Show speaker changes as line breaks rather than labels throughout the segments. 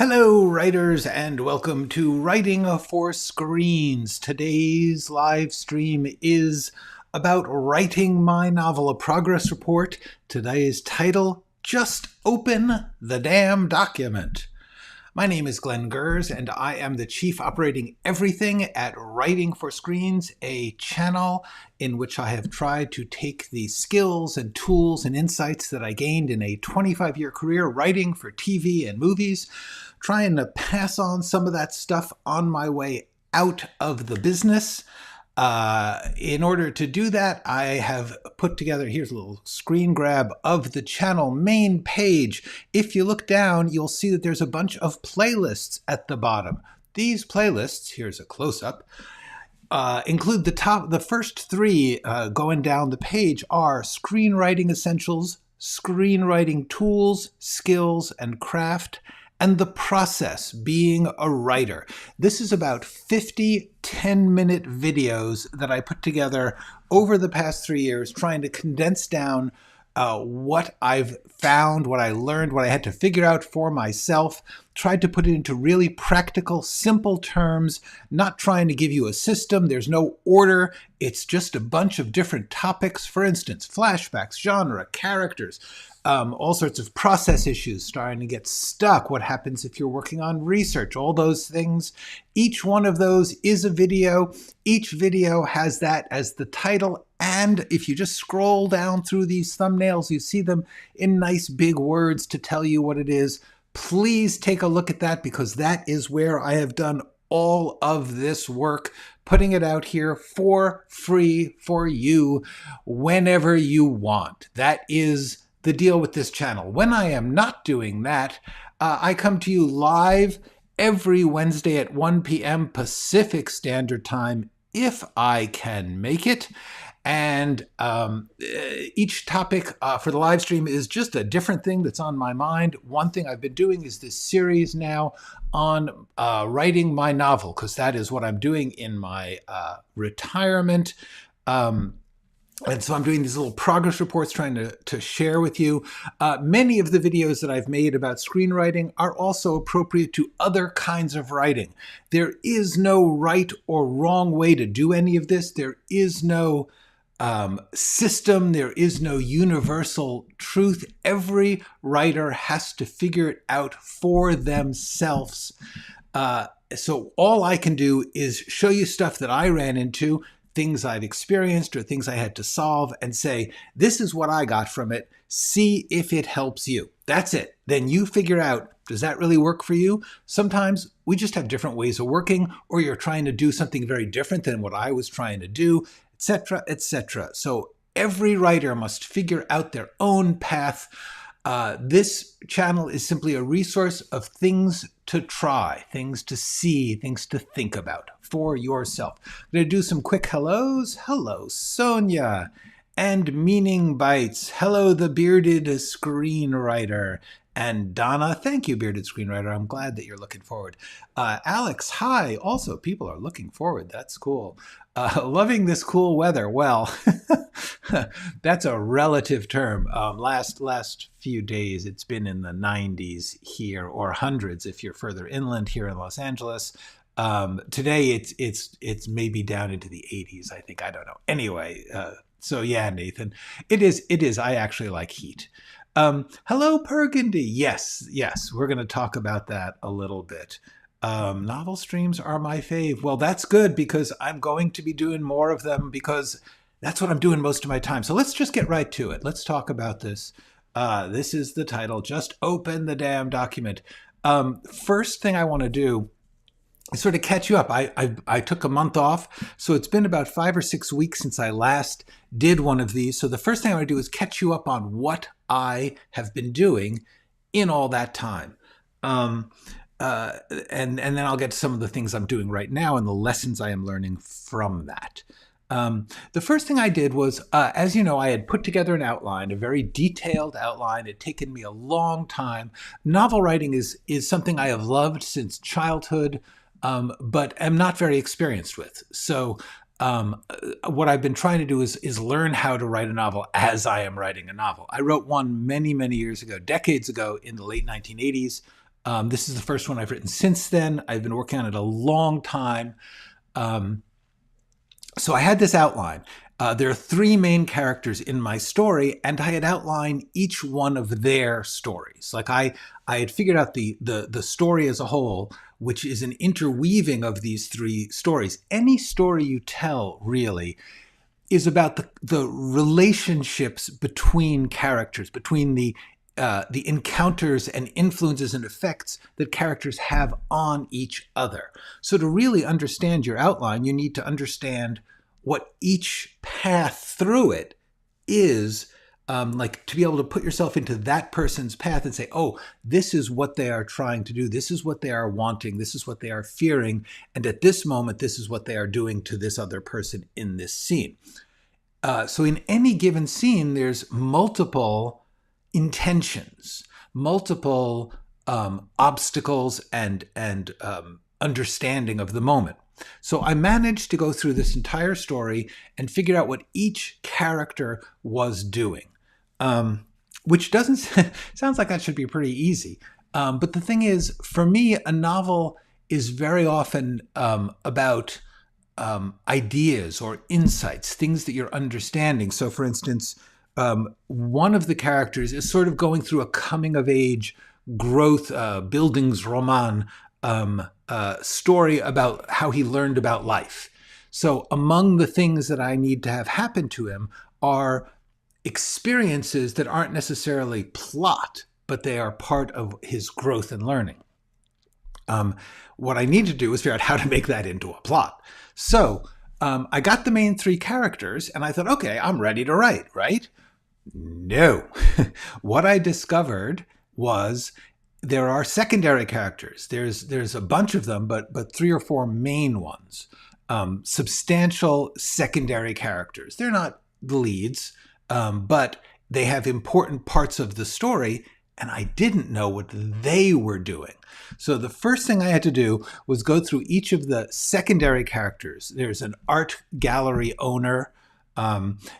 Hello, writers, and welcome to Writing for Screens. Today's live stream is about writing my novel, A Progress Report. Today's title, Just Open the Damn Document. My name is Glenn Gers, and I am the Chief Operating Everything at Writing for Screens, a channel in which I have tried to take the skills and tools and insights that I gained in a 25-year career writing for TV and movies, trying to pass on some of that stuff on my way out of the business. In order to do that, I have put together, here's a little screen grab of the channel main page. If you look down, you'll see that there's a bunch of playlists at the bottom. These playlists, here's a close-up, include the first three going down the page are Screenwriting Essentials, Screenwriting Tools, Skills, and Craft, and the process, being a writer. This is about 50 10-minute videos that I put together over the past 3 years, trying to condense down what I've found, what I learned, what I had to figure out for myself, tried to put it into really practical, simple terms, not trying to give you a system. There's no order. It's just a bunch of different topics. For instance, flashbacks, genre, characters, all sorts of process issues, starting to get stuck. What happens if you're working on research? All those things. Each one of those is a video. Each video has that as the title. And if you just scroll down through these thumbnails, you see them in nice big words to tell you what it is. Please take a look at that, because that is where I have done all of this work, putting it out here for free for you whenever you want. That is the deal with this channel. When I am not doing that, I come to you live every Wednesday at 1 p.m. Pacific Standard Time, if I can make it. And each topic for the live stream is just a different thing that's on my mind. One thing I've been doing is this series now on writing my novel, because that is what I'm doing in my retirement. And so I'm doing these little progress reports trying to share with you. Many of the videos that I've made about screenwriting are also appropriate to other kinds of writing. There is no right or wrong way to do any of this. There is no system. There is no universal truth. Every writer has to figure it out for themselves. So all I can do is show you stuff that I ran into, things I've experienced or things I had to solve, and say, this is what I got from it. See if it helps you. That's it. Then you figure out, does that really work for you? Sometimes we just have different ways of working, or you're trying to do something very different than what I was trying to do, etc., etc. So every writer must figure out their own path. This channel is simply a resource of things to try, things to see, things to think about for yourself. I'm going to do some quick hellos. Hello, Sonia. And Meaning Bites. Hello, the bearded screenwriter. And Donna, thank you, bearded screenwriter. I'm glad that you're looking forward. Alex, hi. Also, people are looking forward. That's cool. Loving this cool weather. Well, that's a relative term. Last few days, it's been in the 90s here, or hundreds if you're further inland here in Los Angeles. Today, it's maybe down into the 80s, I think. I don't know. Anyway, so yeah, Nathan, it is. I actually like heat. Hello, Burgundy. Yes, we're going to talk about that a little bit. Novel streams are my fave. Well, that's good, because I'm going to be doing more of them, because that's what I'm doing most of my time. So let's just get right to it. Let's talk about this. This is the title, Just Open the Damn Document. First thing I want to do is sort of catch you up. I took a month off, so it's been about 5 or 6 weeks since I last did one of these. So the first thing I want to do is catch you up on what I have been doing in all that time. And then I'll get to some of the things I'm doing right now and the lessons I am learning from that. The first thing I did was, as you know, I had put together an outline, a very detailed outline. It had taken me a long time. Novel writing is something I have loved since childhood, but am not very experienced with. So what I've been trying to do is learn how to write a novel as I am writing a novel. I wrote one many, many years ago, decades ago, in the late 1980s. This is the first one I've written since then. I've been working on it a long time. So I had this outline. There are three main characters in my story, and I had outlined each one of their stories. Like I had figured out the story as a whole, which is an interweaving of these three stories. Any story you tell, really, is about the relationships between characters, between the encounters and influences and effects that characters have on each other. So to really understand your outline, you need to understand what each path through it is, like to be able to put yourself into that person's path and say, oh, this is what they are trying to do. This is what they are wanting. This is what they are fearing. And at this moment, this is what they are doing to this other person in this scene. So in any given scene, there's multiple intentions, multiple obstacles and understanding of the moment. So I managed to go through this entire story and figure out what each character was doing, which doesn't sounds like that should be pretty easy. But the thing is, for me, a novel is very often about ideas or insights, things that you're understanding. So for instance, one of the characters is sort of going through a coming-of-age growth, Bildungsroman story about how he learned about life. So among the things that I need to have happen to him are experiences that aren't necessarily plot, but they are part of his growth and learning. What I need to do is figure out how to make that into a plot. So I got the main three characters, and I thought, okay, I'm ready to write, right? No. What I discovered was there are secondary characters. There's a bunch of them, but three or four main ones. Substantial secondary characters. They're not the leads, but they have important parts of the story, and I didn't know what they were doing. So the first thing I had to do was go through each of the secondary characters. There's an art gallery owner.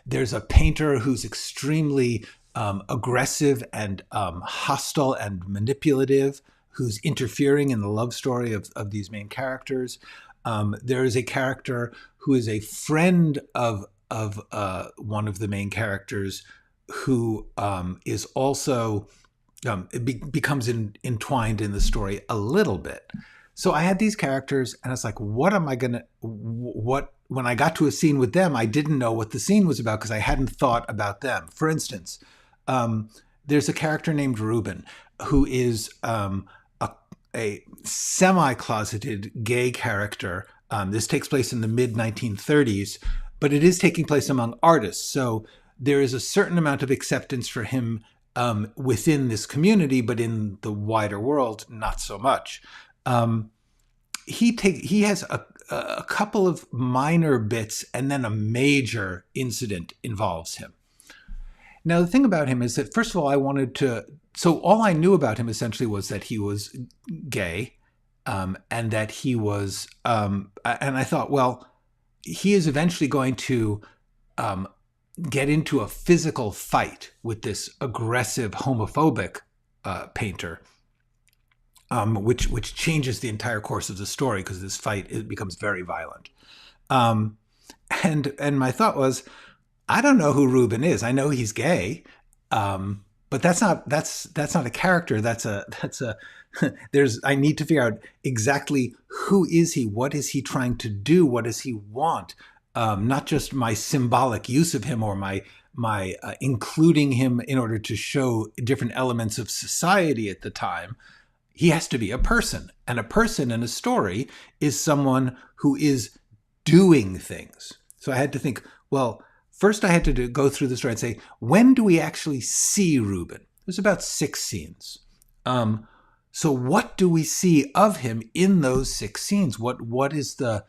There's a painter who's extremely aggressive and hostile and manipulative, who's interfering in the love story of these main characters. There is a character who is a friend of one of the main characters, who is also becomes entwined in the story a little bit. So I had these characters, and it's like, what am I gonna? What when I got to a scene with them, I didn't know what the scene was about because I hadn't thought about them. For instance, there's a character named Ruben who is a semi-closeted gay character. This takes place in the mid-1930s, but it is taking place among artists. So there is a certain amount of acceptance for him within this community, but in the wider world, not so much. He has a couple of minor bits, and then a major incident involves him. Now, the thing about him is that, first of all, so all I knew about him essentially was that he was gay, and that he was, and I thought, well, he is eventually going to get into a physical fight with this aggressive homophobic painter, which changes the entire course of the story because this fight, it becomes very violent. And my thought was, I don't know who Ruben is. I know he's gay, but that's not a character. I need to figure out exactly who is he, what is he trying to do, what does he want. Not just my symbolic use of him or my including him in order to show different elements of society at the time. He has to be a person, and a person in a story is someone who is doing things. So I had to think, well, first I had to go through the story and say, when do we actually see Ruben? There's about 6 scenes. So what do we see of him in those 6 scenes? What is the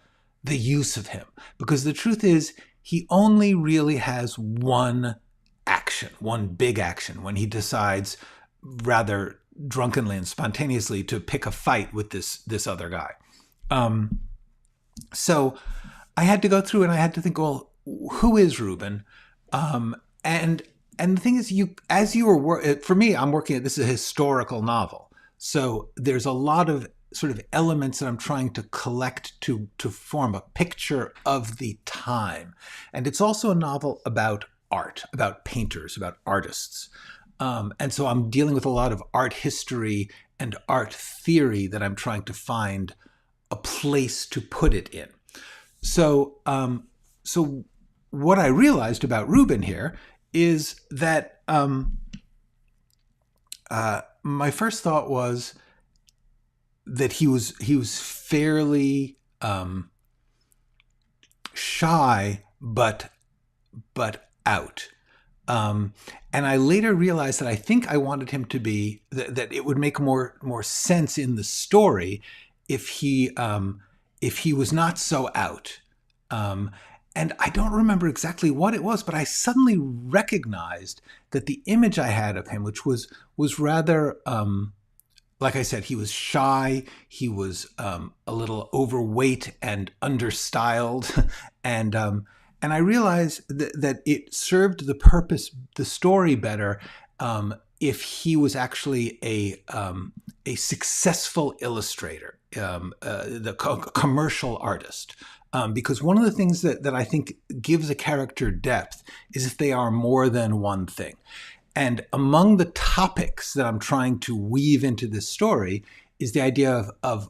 use of him? Because the truth is, he only really has one action, one big action, when he decides rather drunkenly and spontaneously to pick a fight with this other guy. So I had to go through and I had to think, well, who is Ruben? And the thing is, for me, I'm working at, this is a historical novel. So there's a lot of sort of elements that I'm trying to collect to form a picture of the time. And it's also a novel about art, about painters, about artists. And so I'm dealing with a lot of art history and art theory that I'm trying to find a place to put it in. So, so what I realized about Rubin here is that my first thought was that he was fairly shy, but out. And I later realized that I think I wanted him to be that it would make more sense in the story if he was not so out. And I don't remember exactly what it was, but I suddenly recognized that the image I had of him, which was rather, like I said, he was shy, he was a little overweight and understyled, and I realized that it served the purpose, the story better, if he was actually a successful illustrator, the commercial artist. Because one of the things that I think gives a character depth is if they are more than one thing. And among the topics that I'm trying to weave into this story is the idea of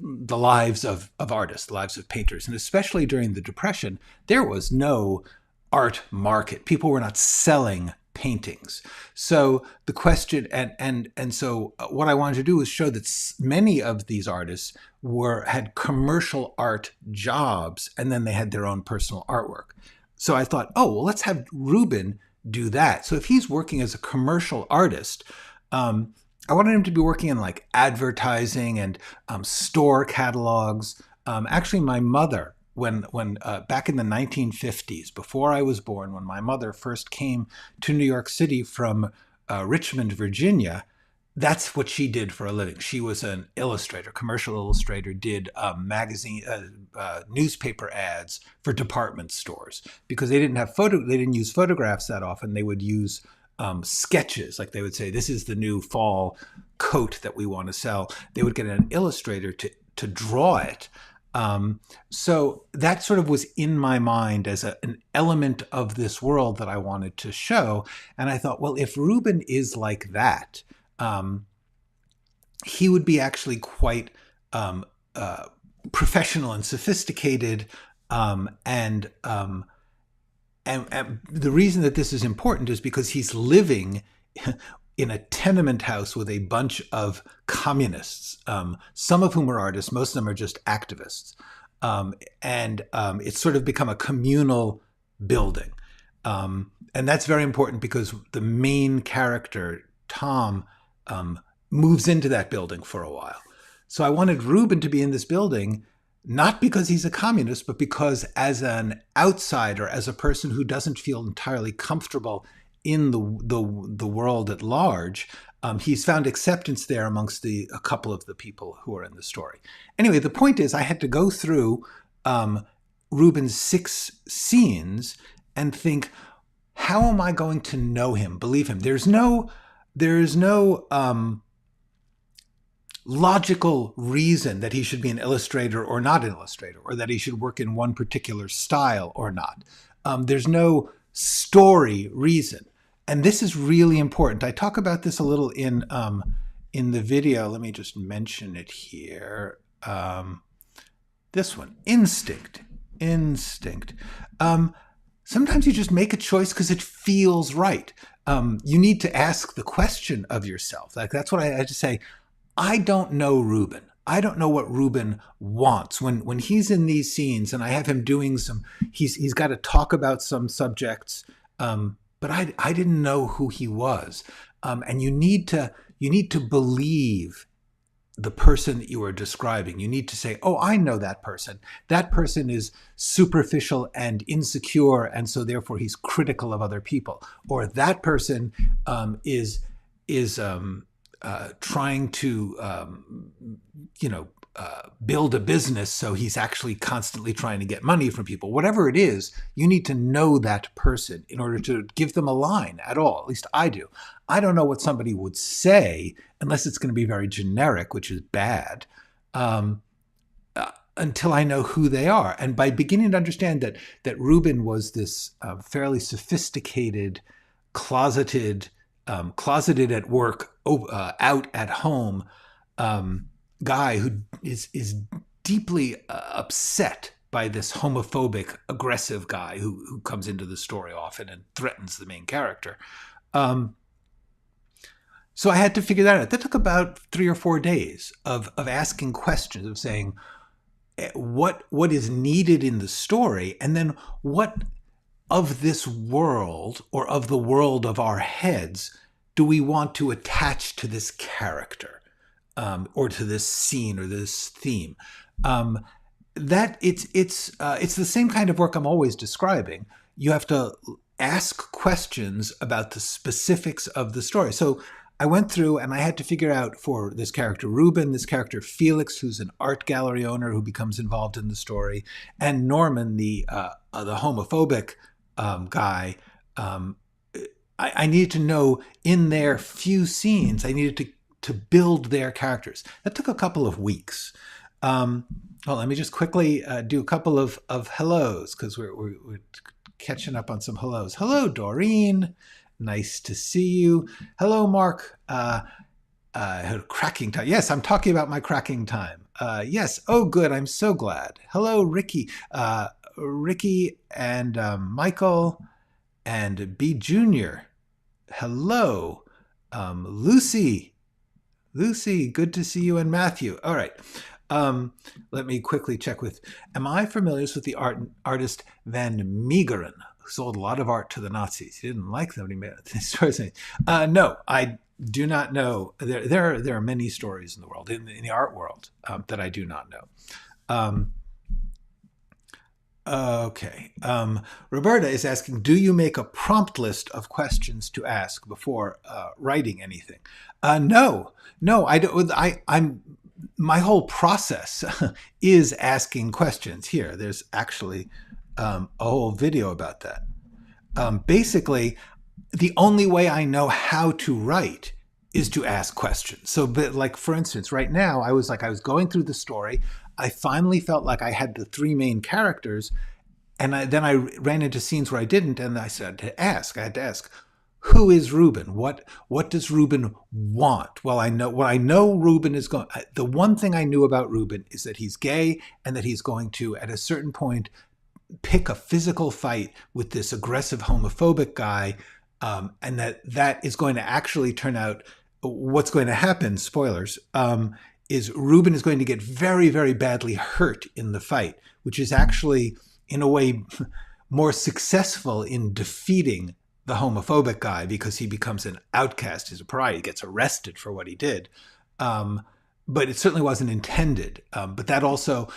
the lives of artists, the lives of painters. And especially during the Depression, there was no art market. People were not selling paintings. So the question, and so what I wanted to do was show that many of these artists had commercial art jobs, and then they had their own personal artwork. So I thought, oh, well, let's have Rubin do that. So if he's working as a commercial artist, I wanted him to be working in like advertising and store catalogs. Actually, my mother, when back in the 1950s, before I was born, when my mother first came to New York City from Richmond, Virginia, that's what she did for a living. She was an illustrator, commercial illustrator, did magazine, newspaper ads for department stores because they didn't use photographs that often. They would use sketches. Like they would say, this is the new fall coat that we want to sell. They would get an illustrator to draw it. So that sort of was in my mind as an element of this world that I wanted to show. And I thought, well, if Rubin is like that, he would be actually quite professional and sophisticated. And the reason that this is important is because he's living in a tenement house with a bunch of communists, some of whom are artists, most of them are just activists. And it's sort of become a communal building. And that's very important because the main character, Tom, moves into that building for a while. So I wanted Rubin to be in this building, not because he's a communist, but because as an outsider, as a person who doesn't feel entirely comfortable in the world at large, he's found acceptance there amongst a couple of the people who are in the story. Anyway, the point is I had to go through Rubin's 6 scenes and think, how am I going to know him, believe him? There is no logical reason that he should be an illustrator or not an illustrator, or that he should work in one particular style or not. There's no story reason. And this is really important. I talk about this a little in the video. Let me just mention it here. This one, instinct. Sometimes you just make a choice because it feels right. You need to ask the question of yourself. Like that's what I had to say. I don't know Rubin. I don't know what Rubin wants when he's in these scenes, and I have him doing he's got to talk about some subjects, but I didn't know who he was. And you need to believe the person that you are describing. You need to say, oh, I know that person. That person is superficial and insecure, and so therefore he's critical of other people. Or that person is trying to, build a business, so he's actually constantly trying to get money from people. Whatever it is, you need to know that person in order to give them a line at all. At least I do. I don't know what somebody would say unless it's going to be very generic, which is bad, until I know who they are. And by beginning to understand that Reuben was this fairly sophisticated, closeted at work, out at home guy who is deeply upset by this homophobic, aggressive guy who comes into the story often and threatens the main character. So I had to figure that out. That took about 3 or 4 days of asking questions, of saying what is needed in the story, and then what of this world, or of the world of our heads, do we want to attach to this character, or to this scene or this theme? That it's the same kind of work I'm always describing. You have to ask questions about the specifics of the story. So I went through and I had to figure out, for this character Reuben, this character Felix, who's an art gallery owner who becomes involved in the story, and Norman, the homophobic guy. I needed to know, in their few scenes, I needed to build their characters. That took a couple of weeks. Well, let me just quickly do a couple of hellos, because we're catching up on some hellos. Hello, Doreen. Nice to see you. Hello, Mark. Cracking time. Yes, I'm talking about my cracking time. Yes. Oh, good. I'm so glad. Hello, Ricky. Ricky and Michael and B. Junior. Hello. Lucy. Lucy, good to see you, and Matthew. All right. Let me quickly check with, am I familiar with the artist Van Meegeren, who sold a lot of art to the Nazis? He didn't like them when he made it. No, I do not know. There are many stories in the world, in the art world, that I do not know. Okay. Roberta is asking, do you make a prompt list of questions to ask before writing anything? No, I don't. I'm my whole process is asking questions. Here, there's actually a whole video about that. Basically, the only way I know how to write is to ask questions. So, but like, for instance, right now, I was going through the story. I finally felt like I had the 3 main characters, and then I ran into scenes where I didn't, and I had to ask, who is Reuben? What does Reuben want? Well, what I know Reuben is going. The one thing I knew about Reuben is that he's gay, and that he's going to, at a certain point, pick a physical fight with this aggressive homophobic guy, and that is going to actually turn out. What's going to happen? Spoilers. Is Reuben is going to get very, very badly hurt in the fight, which is actually, in a way, more successful in defeating the homophobic guy, because he becomes an outcast. He's a pariah. He gets arrested for what he did. But it certainly wasn't intended. But that also,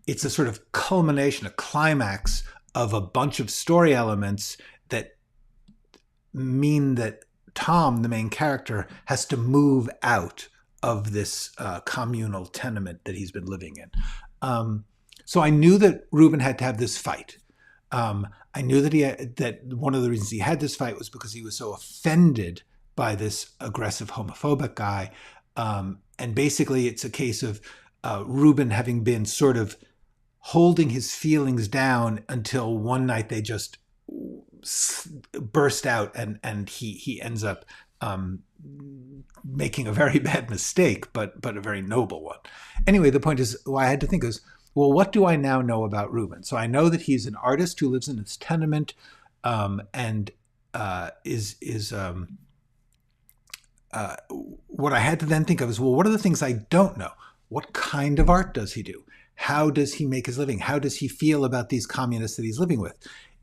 it's a sort of culmination, a climax of a bunch of story elements that mean that Tom, the main character, has to move out of this communal tenement that he's been living in. So I knew that Reuben had to have this fight. I knew that one of the reasons he had this fight was because he was so offended by this aggressive homophobic guy. And basically it's a case of Reuben having been sort of holding his feelings down until one night they just burst out, and he ends up making a very bad mistake, but a very noble one. Anyway, the point is, what I had to think is, well, what do I now know about Reuben? So I know that he's an artist who lives in this tenement, and what I had to then think of is, well, what are the things I don't know? What kind of art does he do? How does he make his living? How does he feel about these communists that he's living with?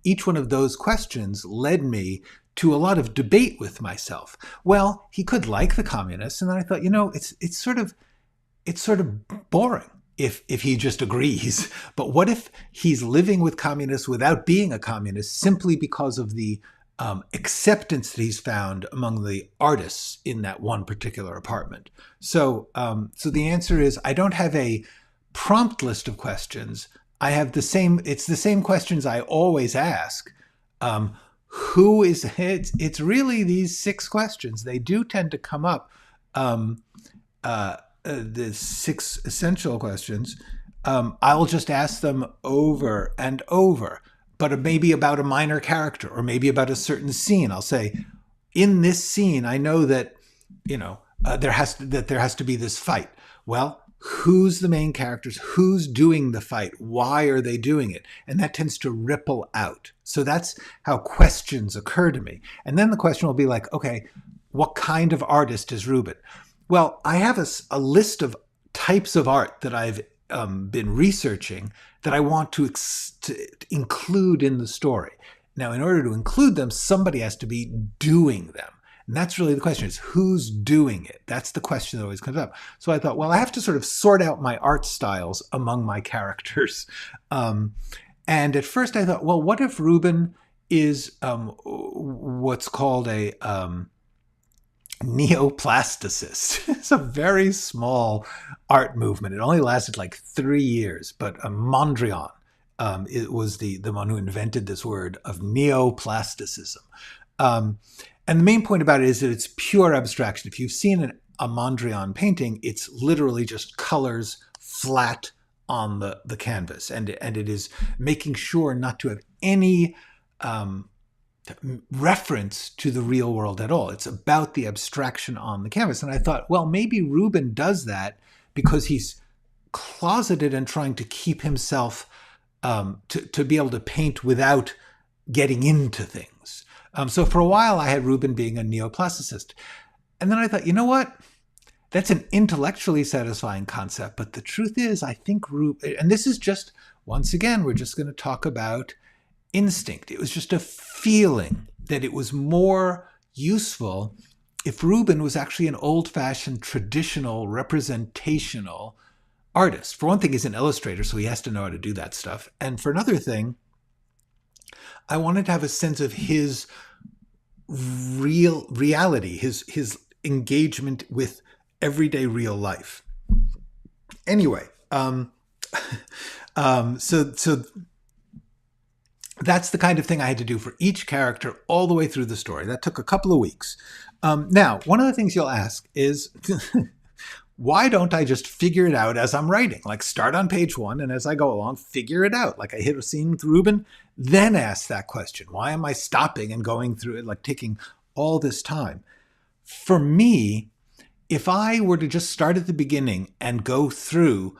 Each one of those questions led me to a lot of debate with myself. Well, he could like the communists, and then I thought, it's sort of boring if he just agrees. But what if he's living with communists without being a communist, simply because of the acceptance that he's found among the artists in that one particular apartment. So the answer is I don't have a prompt list of questions. I have it's the same questions I always ask. Who is, it's really these 6 questions. They do tend to come up, the 6 essential questions. I'll just ask them over and over, but maybe about a minor character or maybe about a certain scene. I'll say, in this scene, I know that, there has to be this fight. Well, who's the main characters? Who's doing the fight? Why are they doing it? And that tends to ripple out. So that's how questions occur to me. And then the question will be like, okay, what kind of artist is Rubin? Well, I have a list of types of art that I've been researching that I want to include in the story. Now, in order to include them, somebody has to be doing them. And that's really the question, is who's doing it? That's the question that always comes up. So I thought, well, I have to sort of sort out my art styles among my characters. And at first I thought, well, what if Rubin is what's called a neoplasticist? It's a very small art movement. It only lasted like 3 years, but Mondrian it was the one who invented this word of neoplasticism. And the main point about it is that it's pure abstraction. If you've seen a Mondrian painting, it's literally just colors flat on the canvas. And it is making sure not to have any reference to the real world at all. It's about the abstraction on the canvas. And I thought, well, maybe Rubin does that because he's closeted and trying to keep himself to be able to paint without getting into things. So for a while, I had Rubin being a neoplasticist. And then I thought, you know what? That's an intellectually satisfying concept. But the truth is, I think Rubin, and this is just, once again, we're just going to talk about instinct. It was just a feeling that it was more useful if Rubin was actually an old-fashioned, traditional, representational artist. For one thing, he's an illustrator, so he has to know how to do that stuff. And for another thing, I wanted to have a sense of his reality, his engagement with everyday real life. Anyway, so that's the kind of thing I had to do for each character all the way through the story. That took a couple of weeks. Now, one of the things you'll ask is, why don't I just figure it out as I'm writing? Like start on page 1 and as I go along, figure it out. Like I hit a scene with Rubin, then ask that question. Why am I stopping and going through it, like taking all this time? For me, if I were to just start at the beginning and go through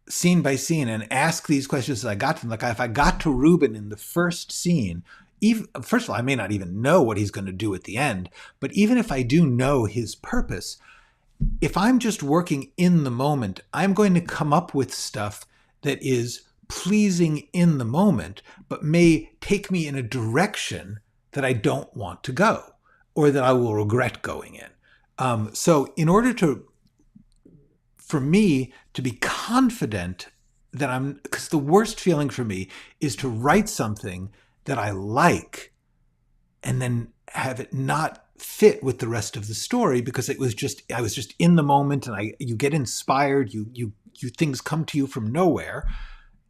scene by scene and ask these questions as I got to them, like if I got to Rubin in the first scene, first of all, I may not even know what he's going to do at the end, but even if I do know his purpose, if I'm just working in the moment, I'm going to come up with stuff that is pleasing in the moment, but may take me in a direction that I don't want to go or that I will regret going in. So in order for me to be confident that because the worst feeling for me is to write something that I like and then have it not fit with the rest of the story because I was just in the moment, and you get inspired, you things come to you from nowhere.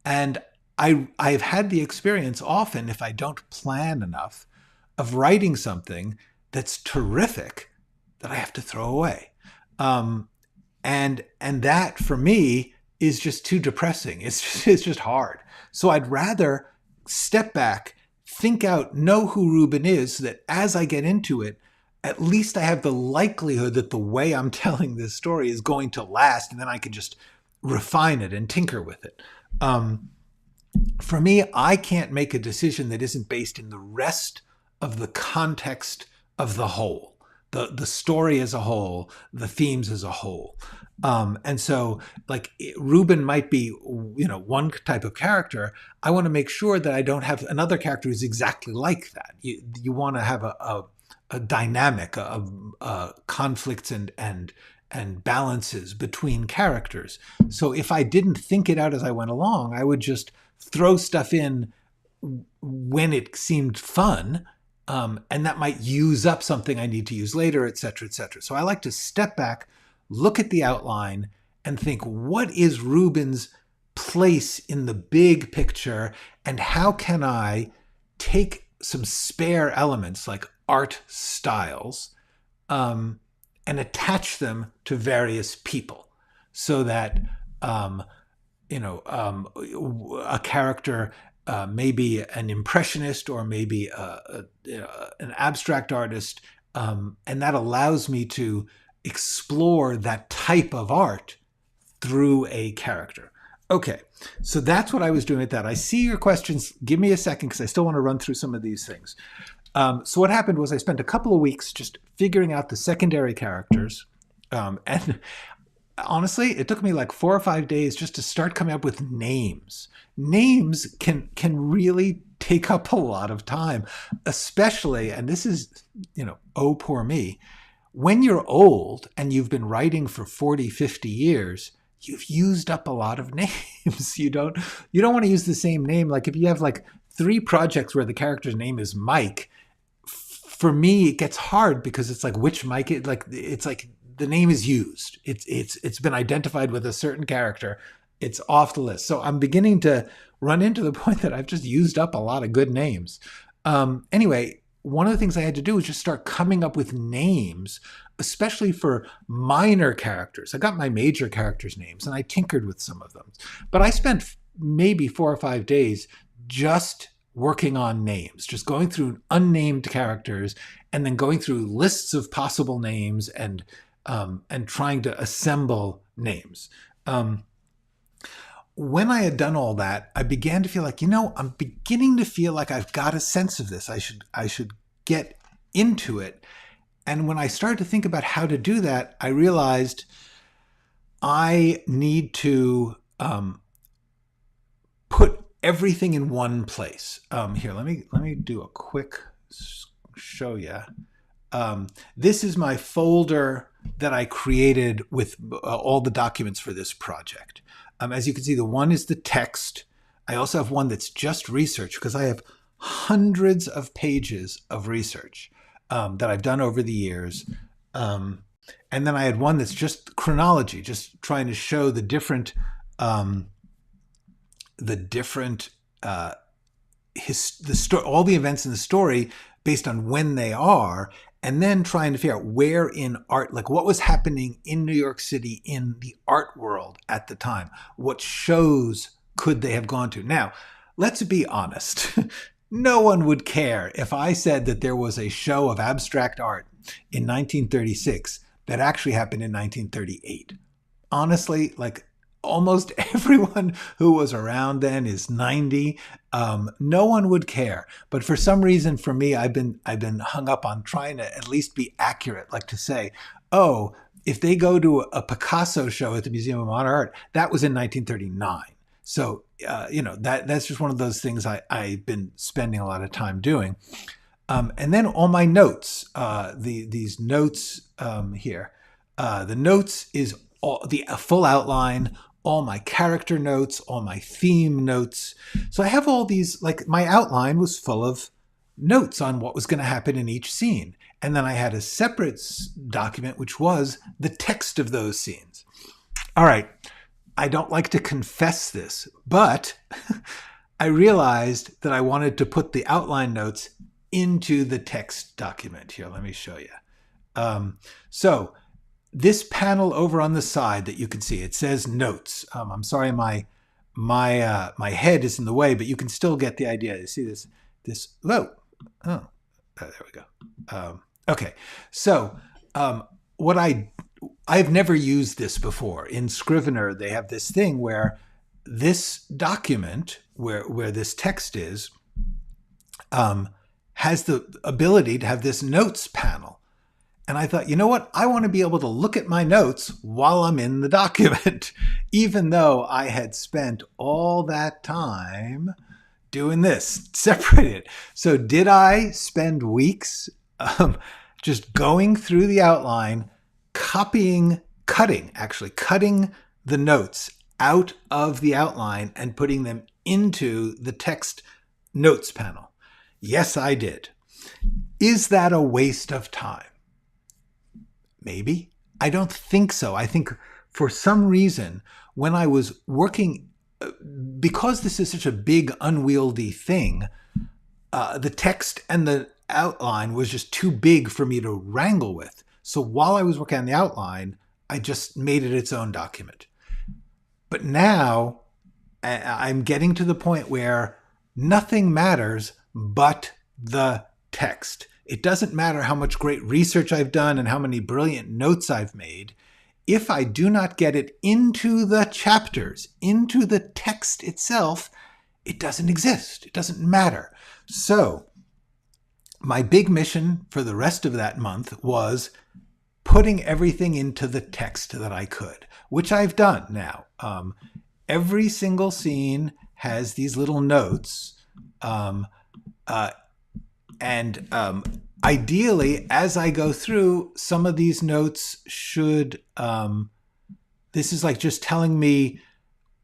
And I've had the experience often, if I don't plan enough, of writing something that's terrific that I have to throw away. And that for me is just too depressing. It's just hard. So I'd rather step back, think out, know who Rubin is, so that as I get into it, at least I have the likelihood that the way I'm telling this story is going to last, and then I can just refine it and tinker with it. For me, I can't make a decision that isn't based in the rest of the context of the whole, the story as a whole, the themes as a whole. And so like Rubin might be, one type of character. I want to make sure that I don't have another character who's exactly like that. You want to have a dynamic of conflicts and balances between characters. So if I didn't think it out as I went along, I would just throw stuff in when it seemed fun And that might use up something I need to use later, et cetera, et cetera. So I like to step back, look at the outline, and think, what is Rubin's place in the big picture, and how can I take some spare elements like art styles and attach them to various people so that a character may be an impressionist or maybe an abstract artist, and that allows me to explore that type of art through a character. Okay, so that's what I was doing with that. I see your questions. Give me a second because I still want to run through some of these things. So what happened was I spent a couple of weeks just figuring out the secondary characters. And honestly, it took me like 4 or 5 days just to start coming up with names. Names can really take up a lot of time, especially, and this is, oh, poor me. When you're old and you've been writing for 40, 50 years, you've used up a lot of names. You don't want to use the same name. Like if you have like 3 projects where the character's name is Mike, for me, it gets hard because it's like, which Mike? It's like the name is used. It's been identified with a certain character. It's off the list. So I'm beginning to run into the point that I've just used up a lot of good names. Anyway, one of the things I had to do was just start coming up with names, especially for minor characters. I got my major characters' names and I tinkered with some of them. But I spent maybe 4 or 5 days just working on names, just going through unnamed characters and then going through lists of possible names and trying to assemble names. When I had done all that, I began to feel like, I'm beginning to feel like I've got a sense of this. I should get into it. And when I started to think about how to do that, I realized I need to put everything in one place. Here, let me do a quick show you. This is my folder that I created with all the documents for this project. As you can see, the one is the text. I also have one that's just research because I have hundreds of pages of research that I've done over the years. And then I had one that's just chronology, just trying to show the different all the events in the story based on when they are, and then trying to figure out where in art, like what was happening in New York City in the art world at the time. What shows could they have gone to? Now, let's be honest. No one would care if I said that there was a show of abstract art in 1936 that actually happened in 1938. Honestly, like almost everyone who was around then is 90. No one would care. But for some reason, for me, I've been hung up on trying to at least be accurate, like to say, oh, if they go to a Picasso show at the Museum of Modern Art, that was in 1939. So, that's just one of those things I've been spending a lot of time doing. And then all my notes, these notes here, the notes is a full outline, all my character notes, all my theme notes. So I have all these, like my outline was full of notes on what was going to happen in each scene. And then I had a separate document, which was the text of those scenes. All right. I don't like to confess this, but I realized that I wanted to put the outline notes into the text document. Here, let me show you. So this panel over on the side that you can see, it says notes. I'm sorry, my head is in the way, but you can still get the idea. You see this. There we go. Okay, so what I've never used this before. In Scrivener, they have this thing where this document, where this text is, has the ability to have this notes panel. And I thought, you know what? I want to be able to look at my notes while I'm in the document, even though I had spent all that time doing this, separated. So did I spend weeks just going through the outline, cutting the notes out of the outline and putting them into the text notes panel? Yes, I did. Is that a waste of time? Maybe. I don't think so. I think for some reason, when I was working, because this is such a big, unwieldy thing, the text and the outline was just too big for me to wrangle with. So while I was working on the outline, I just made it its own document. But now I'm getting to the point where nothing matters but the text. It doesn't matter how much great research I've done and how many brilliant notes I've made. If I do not get it into the chapters, into the text itself, it doesn't exist. It doesn't matter. So my big mission for the rest of that month was putting everything into the text that I could, which I've done now. Every single scene has these little notes. Ideally, as I go through, some of these notes should, this is like just telling me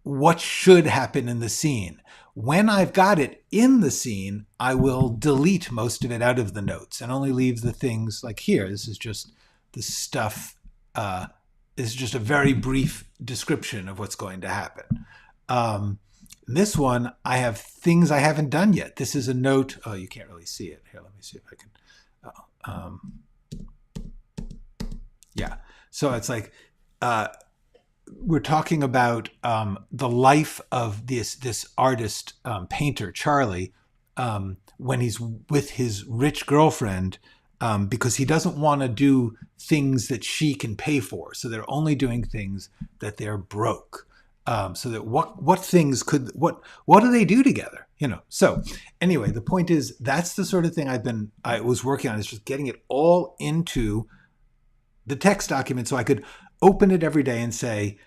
what should happen in the scene. When I've got it in the scene, I will delete most of it out of the notes and only leave the things like here. This is just the stuff, this is just a very brief description of what's going to happen. This one, I have things I haven't done yet. This is a note. Oh, you can't really see it. Here, let me see if I can. Yeah. So it's like we're talking about the life of this artist, painter, Charlie, when he's with his rich girlfriend, because he doesn't want to do things that she can pay for. So they're only doing things that they're broke. So that what things could, what do they do together? You know? So anyway, the point is that's the sort of thing I was working on, is just getting it all into the text document so I could open it every day and say,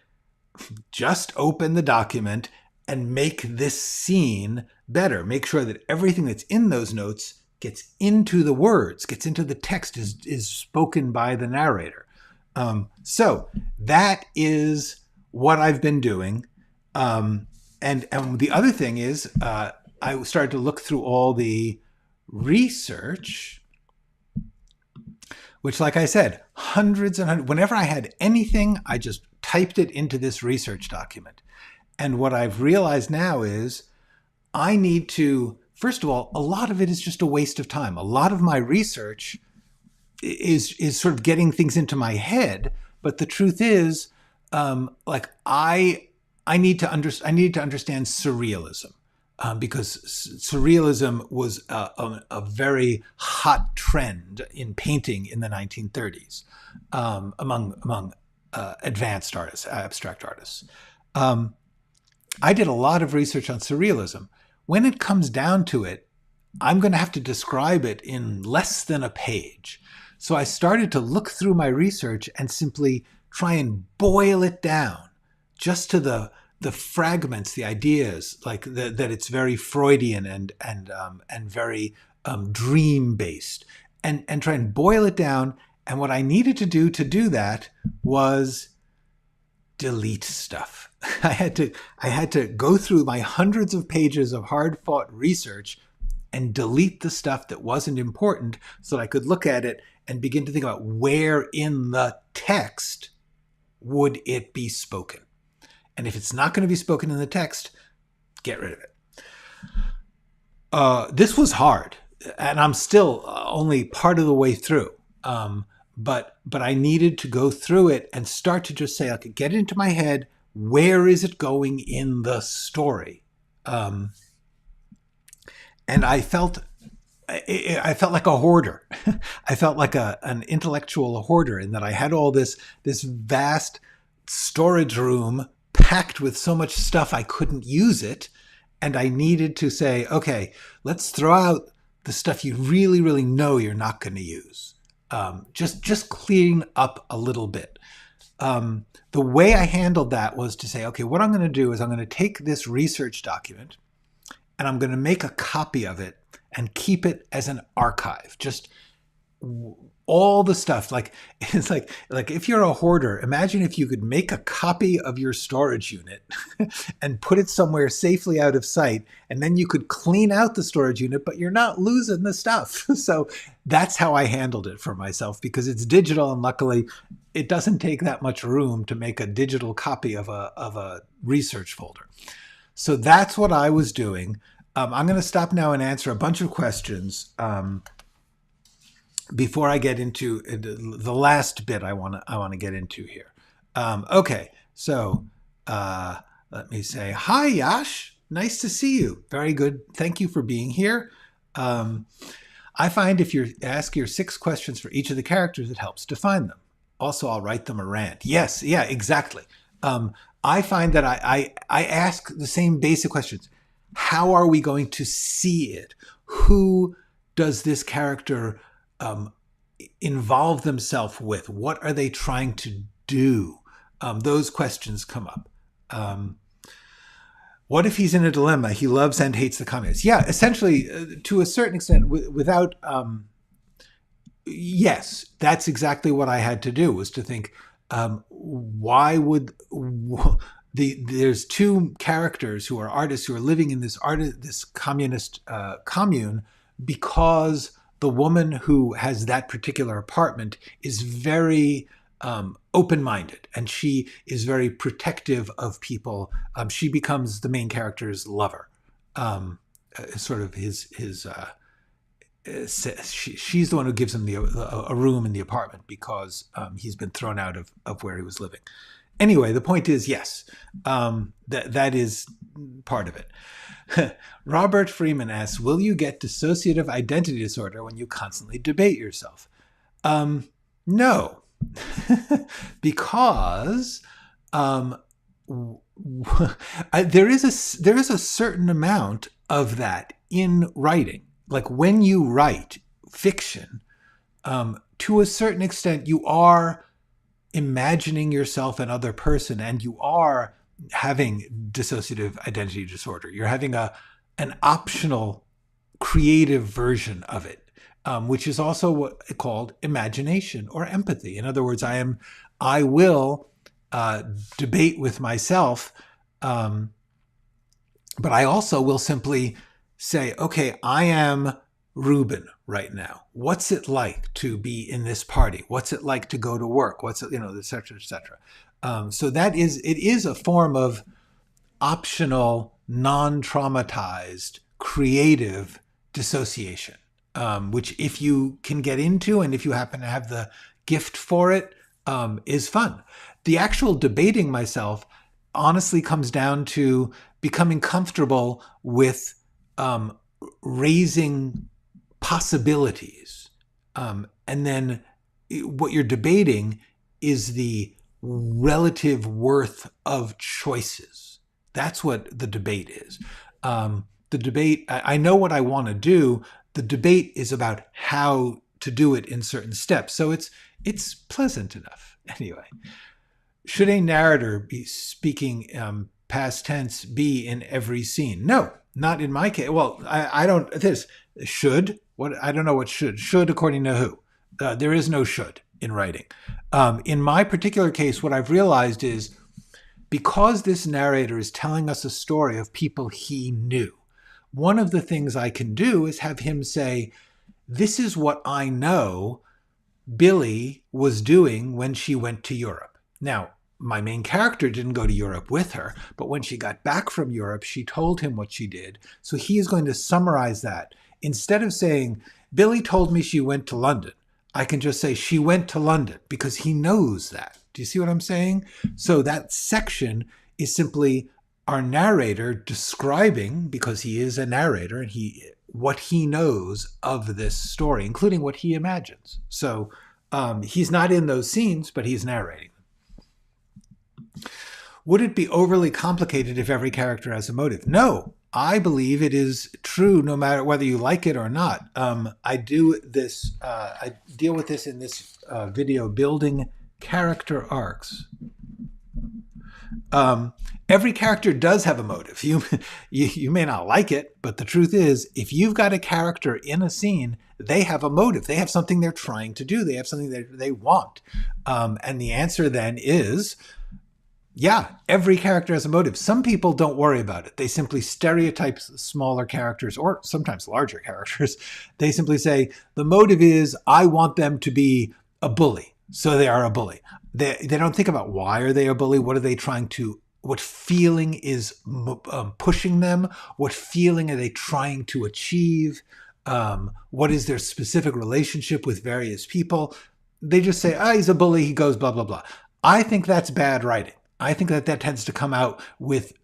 just open the document and make this scene better. Make sure that everything that's in those notes gets into the words, gets into the text, is spoken by the narrator. So that is what I've been doing. And the other thing is, I started to look through all the research, which, like I said, hundreds and hundreds. Whenever I had anything, I just typed it into this research document. And what I've realized now is I need to, first of all, a lot of it is just a waste of time. A lot of my research is sort of getting things into my head. But the truth is, like I needed to understand surrealism, because surrealism was a very hot trend in painting in the 1930s among advanced artists, abstract artists. I did a lot of research on surrealism. When it comes down to it, I'm going to have to describe it in less than a page. So I started to look through my research and simply try and boil it down just to the fragments, the ideas, like that it's very Freudian and very dream based, and try and boil it down. And what I needed to do that was delete stuff. I had to go through my hundreds of pages of hard fought research and delete the stuff that wasn't important so that I could look at it and begin to think about where in the text would it be spoken. And if it's not going to be spoken in the text, get rid of it. This was hard, and I'm still only part of the way through. But I needed to go through it and start to just say, okay, get it into my head. Where is it going in the story? And I felt like a hoarder. I felt like an intellectual hoarder, in that I had all this vast storage room packed with so much stuff I couldn't use it. And I needed to say, okay, let's throw out the stuff you really, really know you're not going to use. Just clean up a little bit. The way I handled that was to say, okay, what I'm going to do is I'm going to take this research document and I'm going to make a copy of it and keep it as an archive. Just all the stuff, like it's like if you're a hoarder, imagine if you could make a copy of your storage unit and put it somewhere safely out of sight, and then you could clean out the storage unit, but you're not losing the stuff. So that's how I handled it for myself, because it's digital, and luckily it doesn't take that much room to make a digital copy of a research folder. So that's what I was doing. I'm going to stop now and answer a bunch of questions before I get into the last bit I want to get into here. Okay, so let me say hi, Yash. Nice to see you. Very good. Thank you for being here. I find if you ask your 6 questions for each of the characters, it helps define them. Also, I'll write them a rant. Yes, yeah, exactly. I find that I ask the same basic questions. How are we going to see it? Who does this character involve themselves with? What are they trying to do? Those questions come up. What if he's in a dilemma? He loves and hates the communists. Yeah, essentially, to a certain extent, without... yes, that's exactly what I had to do, was to think, why would... there's 2 characters who are artists who are living in this communist commune, because the woman who has that particular apartment is very open-minded, and she is very protective of people. She becomes the main character's lover, sort of his she's the one who gives him a room in the apartment, because he's been thrown out of where he was living. Anyway, the point is, yes, that is part of it. Robert Freeman asks, will you get dissociative identity disorder when you constantly debate yourself? No, because there is a certain amount of that in writing. Like when you write fiction, to a certain extent, you are imagining yourself another person, and you are having dissociative identity disorder. You're having an optional creative version of it, which is also what called imagination or empathy. In other words, I will debate with myself, but I also will simply say, okay, I am Ruben right now. What's it like to be in this party? What's it like to go to work? What's it, et cetera, et cetera. So it is a form of optional, non-traumatized, creative dissociation, which if you can get into, and if you happen to have the gift for it, is fun. The actual debating myself honestly comes down to becoming comfortable with raising possibilities. And then what you're debating is the relative worth of choices. That's what the debate is. The debate, I know what I want to do. The debate is about how to do it in certain steps. So it's pleasant enough. Anyway, should a narrator be speaking past tense be in every scene? No, not in my case. Well, I don't, this should, what, I don't know what should according to who. There is no should in writing. In my particular case, what I've realized is, because this narrator is telling us a story of people he knew, one of the things I can do is have him say, this is what I know Billy was doing when she went to Europe. Now, my main character didn't go to Europe with her, but when she got back from Europe, she told him what she did. So he is going to summarize that. Instead of saying, Billy told me she went to London, I can just say she went to London, because he knows that. Do you see what I'm saying? So that section is simply our narrator describing, because he is a narrator, and what he knows of this story, including what he imagines. So he's not in those scenes, but he's narrating. Would it be overly complicated if every character has a motive? No, I believe it is true no matter whether you like it or not. I do this, I deal with this in this video, building character arcs. Every character does have a motive. You may not like it, but the truth is, if you've got a character in a scene, they have a motive. They have something they're trying to do. They have something that they want. And the answer then is, yeah, every character has a motive. Some people don't worry about it. They simply stereotype smaller characters, or sometimes larger characters. They simply say, the motive is, I want them to be a bully. So they are a bully. They don't think about, why are they a bully? What are they trying to, what feeling is pushing them? What feeling are they trying to achieve? What is their specific relationship with various people? They just say, he's a bully, he goes blah, blah, blah. I think that's bad writing. I think that tends to come out with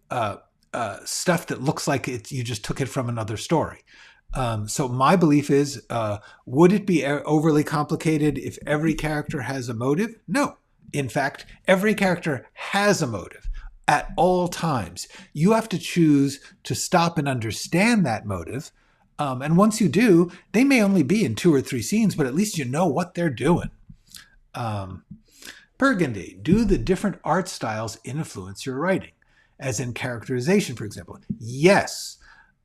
stuff that looks like you just took it from another story. So my belief is, would it be overly complicated if every character has a motive? No. In fact, every character has a motive at all times. You have to choose to stop and understand that motive. And once you do, they may only be in 2 or 3 scenes, but at least you know what they're doing. Burgundy, do the different art styles influence your writing? As in characterization, for example. Yes.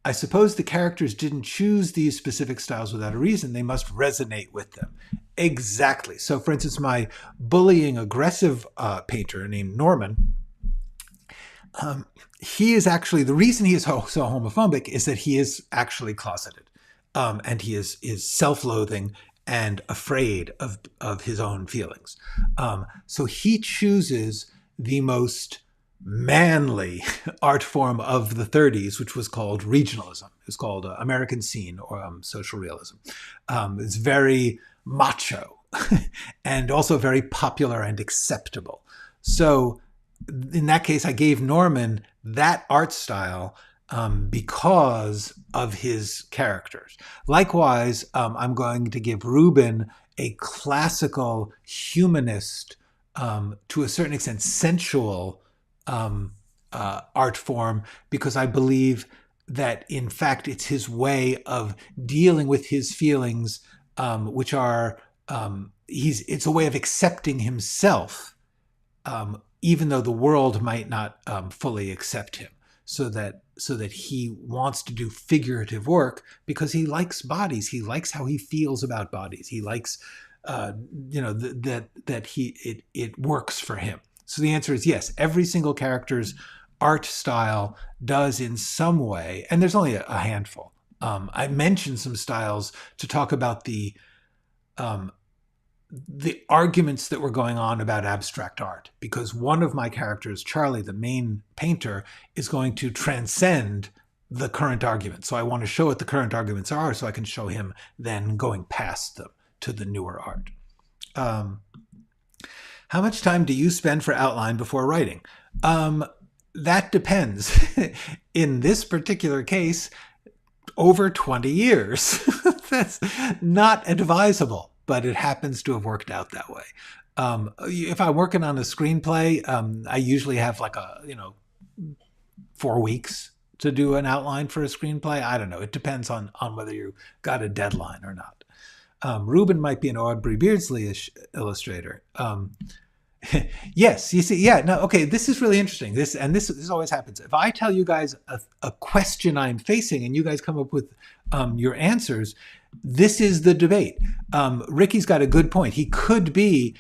I suppose the characters didn't choose these specific styles without a reason. They must resonate with them. Exactly. So, for instance, my bullying, aggressive painter named Norman, he is actually, the reason he is so homophobic is that he is actually closeted. And he is self-loathing and afraid of his own feelings. So he chooses the most manly art form of the 30s, which was called regionalism. It was called American Scene, or social realism. It's very macho and also very popular and acceptable. So in that case, I gave Norman that art style because of his characters. Likewise, I'm going to give Rubin a classical, humanist, to a certain extent, sensual art form, because I believe that, in fact, it's his way of dealing with his feelings, which are, it's a way of accepting himself, even though the world might not fully accept him. So that he wants to do figurative work because he likes bodies. He likes how he feels about bodies. He likes, it works for him. So the answer is yes. Every single character's art style does in some way, and there's only a handful. I mentioned some styles to talk about the arguments that were going on about abstract art, because one of my characters, Charlie, the main painter, is going to transcend the current argument. So I want to show what the current arguments are so I can show him then going past them to the newer art. How much time do you spend for outline before writing? That depends. In this particular case, over 20 years. That's not advisable, but it happens to have worked out that way. If I'm working on a screenplay, I usually have 4 weeks to do an outline for a screenplay. I don't know. It depends on whether you got a deadline or not. Rubin might be an Aubrey Beardsley-ish illustrator. Yes, you see, yeah, no, okay, this is really interesting. This always happens. If I tell you guys a question I'm facing and you guys come up with your answers, this is the debate. Ricky's got a good point. He could be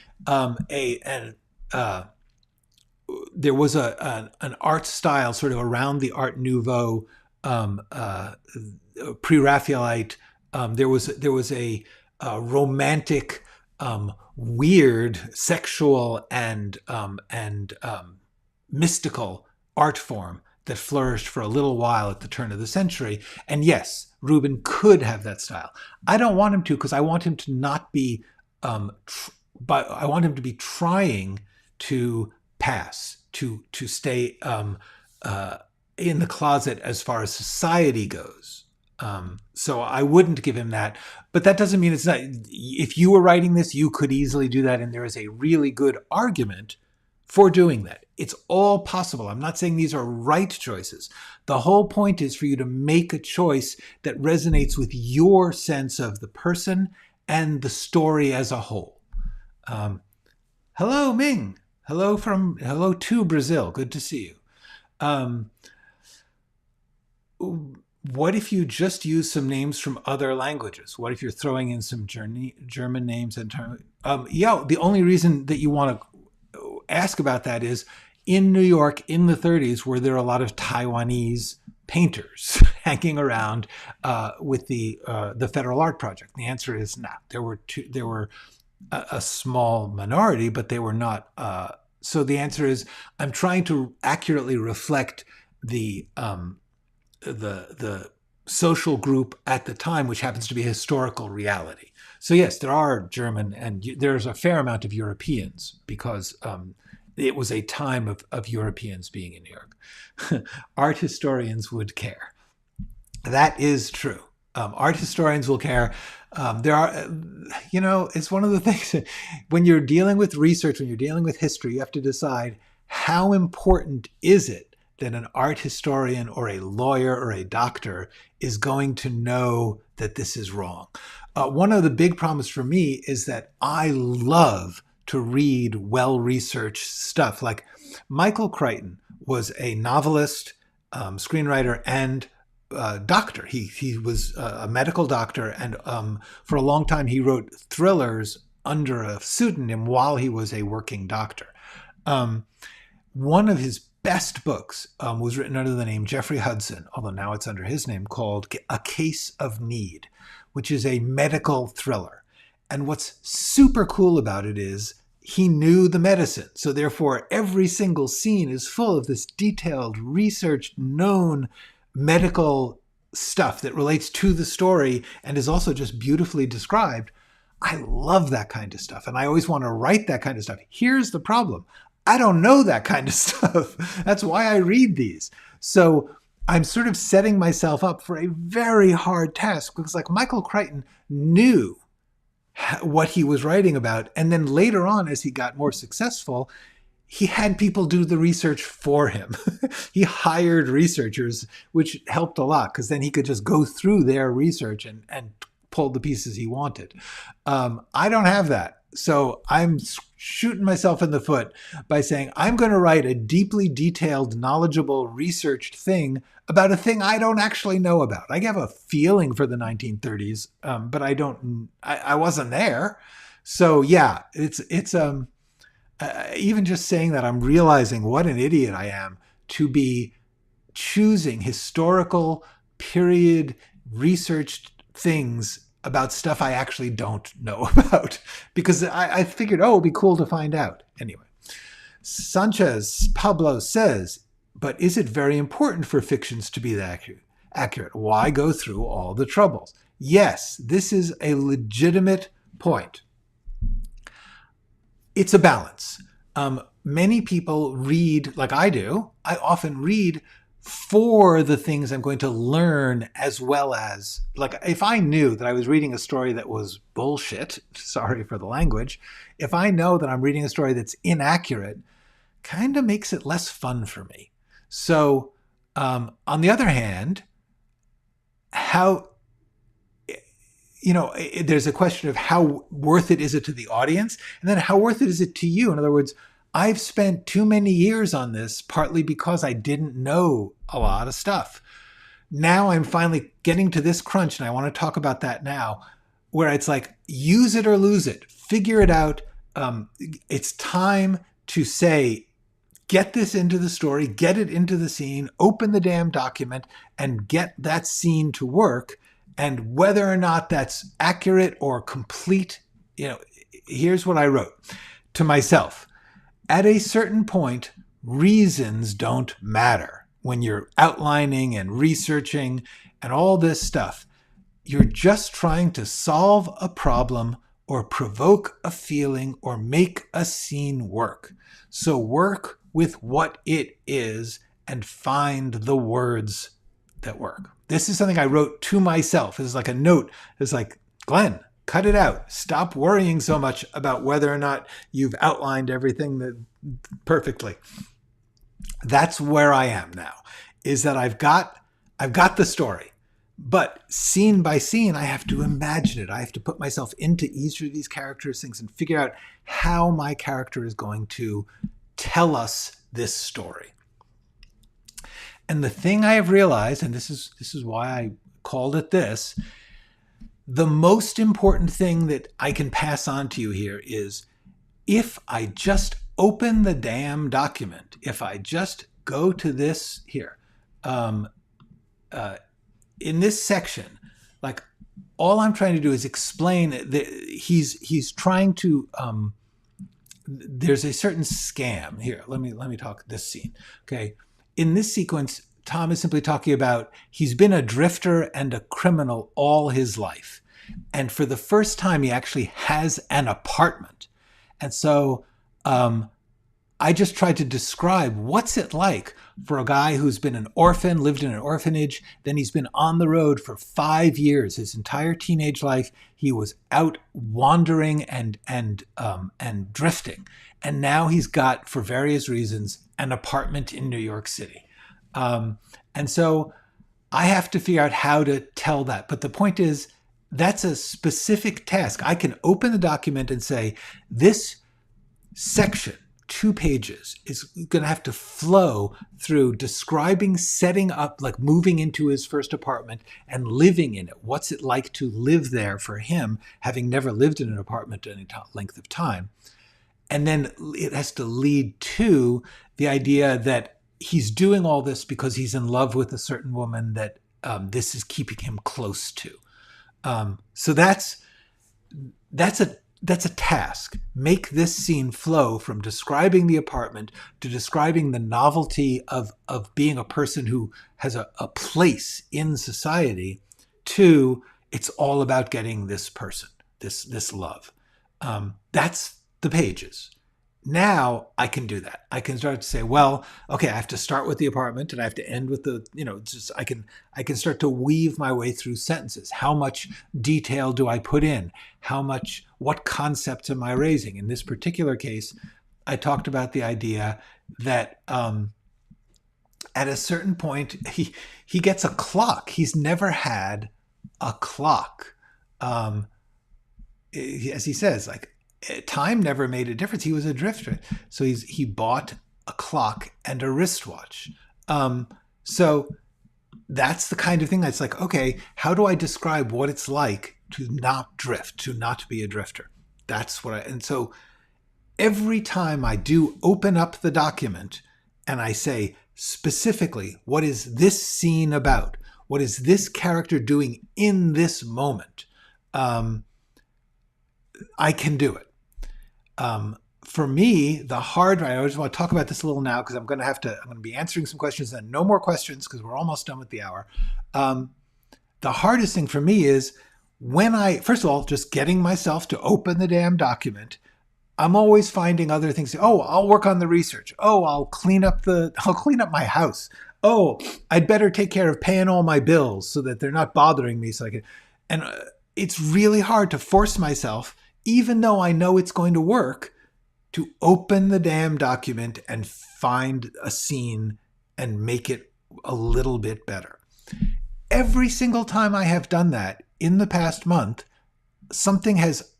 there was an art style sort of around the Art Nouveau, pre-Raphaelite. There was a romantic, weird, sexual, and mystical art form that flourished for a little while at the turn of the century. And yes, Rubin could have that style. I don't want him to, because I want him to not be, but I want him to be trying to pass, to stay in the closet as far as society goes. So I wouldn't give him that, but that doesn't mean it's not. If you were writing this, you could easily do that, and there is a really good argument for doing that. It's all possible. I'm not saying these are right choices. The whole point is for you to make a choice that resonates with your sense of the person and the story as a whole. Hello, Ming. Hello to Brazil. Good to see you. Um, what if you just use some names from other languages? What if you're throwing in some German names and yeah, the only reason that you want to ask about that is in New York in the 30s, were there a lot of Taiwanese painters hanging around with the Federal Art Project? The answer is not. There were a small minority, but they were not. So the answer is I'm trying to accurately reflect the social group at the time, which happens to be a historical reality. So yes, there are German and there's a fair amount of Europeans because it was a time of Europeans being in New York. Art historians would care. That is true. Art historians will care. There are, it's one of the things that when you're dealing with research, when you're dealing with history, you have to decide how important is it that an art historian or a lawyer or a doctor is going to know that this is wrong. One of the big problems for me is that I love to read well-researched stuff. Like Michael Crichton was a novelist, screenwriter, and doctor. He was a medical doctor, and for a long time he wrote thrillers under a pseudonym while he was a working doctor. One of his best books was written under the name Jeffrey Hudson, although now it's under his name, called A Case of Need, which is a medical thriller. And what's super cool about it is he knew the medicine. So therefore, every single scene is full of this detailed, researched, known medical stuff that relates to the story and is also just beautifully described. I love that kind of stuff. And I always want to write that kind of stuff. Here's the problem. I don't know that kind of stuff. That's why I read these. So I'm sort of setting myself up for a very hard task because like Michael Crichton knew what he was writing about. And then later on, as he got more successful, he had people do the research for him. He hired researchers, which helped a lot because then he could just go through their research and pull the pieces he wanted. I don't have that. So I'm shooting myself in the foot by saying I'm going to write a deeply detailed, knowledgeable, researched thing about a thing I don't actually know about. I have a feeling for the 1930s, but I wasn't there. So yeah, it's even just saying that I'm realizing what an idiot I am to be choosing historical period researched things about stuff I actually don't know about because I figured, it'd be cool to find out. Anyway, Sanchez Pablo says, but is it very important for fictions to be that accurate? Why go through all the troubles? Yes, this is a legitimate point. It's a balance. Many people read like I do. I often read for the things I'm going to learn as well as, like, if I knew that I was reading a story that was bullshit, sorry for the language, if I know that I'm reading a story that's inaccurate, kind of makes it less fun for me. So, on the other hand, there's a question of how worth it is it to the audience, and then how worth it is it to you? In other words, I've spent too many years on this, partly because I didn't know a lot of stuff. Now I'm finally getting to this crunch, and I want to talk about that now, where it's like, use it or lose it. Figure it out. It's time to say, get this into the story, get it into the scene, open the damn document, and get that scene to work. And whether or not that's accurate or complete, here's what I wrote to myself. At a certain point, reasons don't matter. When you're outlining and researching and all this stuff, you're just trying to solve a problem or provoke a feeling or make a scene work. So work with what it is and find the words that work. This is something I wrote to myself. This is like a note. It's like, Glenn, cut it out. Stop worrying so much about whether or not you've outlined everything perfectly. That's where I am now, is that I've got the story, but scene by scene, I have to imagine it. I have to put myself into each of these characters' things and figure out how my character is going to tell us this story. And the thing I have realized, and this is why I called it this, the most important thing that I can pass on to you here is, if I just open the damn document, if I just go to this here, in this section, like, all I'm trying to do is explain that he's trying to, there's a certain scam here. Let me talk this scene. Okay. In this sequence, Tom is simply talking about he's been a drifter and a criminal all his life. And for the first time, he actually has an apartment. And so I just tried to describe what's it like for a guy who's been an orphan, lived in an orphanage, then he's been on the road for 5 years, his entire teenage life. He was out wandering and drifting. And now he's got, for various reasons, an apartment in New York City. And so I have to figure out how to tell that. But the point is, that's a specific task. I can open the document and say, this section, 2 pages, is going to have to flow through describing, setting up, like moving into his first apartment and living in it. What's it like to live there for him, having never lived in an apartment any length of time? And then it has to lead to the idea that he's doing all this because he's in love with a certain woman that this is keeping him close to. So that's a task. Make this scene flow from describing the apartment to describing the novelty of being a person who has a place in society, to it's all about getting this person, this love. That's the pages. Now I can do that. I can start to say, well, okay, I have to start with the apartment and I have to end with the, just I can start to weave my way through sentences. How much detail do I put in? What concepts am I raising? In this particular case, I talked about the idea that at a certain point, he gets a clock. He's never had a clock. As he says, like, time never made a difference. He was a drifter. So he bought a clock and a wristwatch. So that's the kind of thing that's like, okay, how do I describe what it's like to not drift, to not be a drifter? That's what and so every time I do open up the document and I say specifically, what is this scene about? What is this character doing in this moment? I can do it. For me, I just want to talk about this a little now because I'm going to be answering some questions and no more questions because we're almost done with the hour. The hardest thing for me is first of all, just getting myself to open the damn document. I'm always finding other things. Oh, I'll work on the research. Oh, I'll clean up my house. Oh, I'd better take care of paying all my bills so that they're not bothering me. And it's really hard to force myself, even though I know it's going to work, to open the damn document and find a scene and make it a little bit better. Every single time I have done that in the past month, something has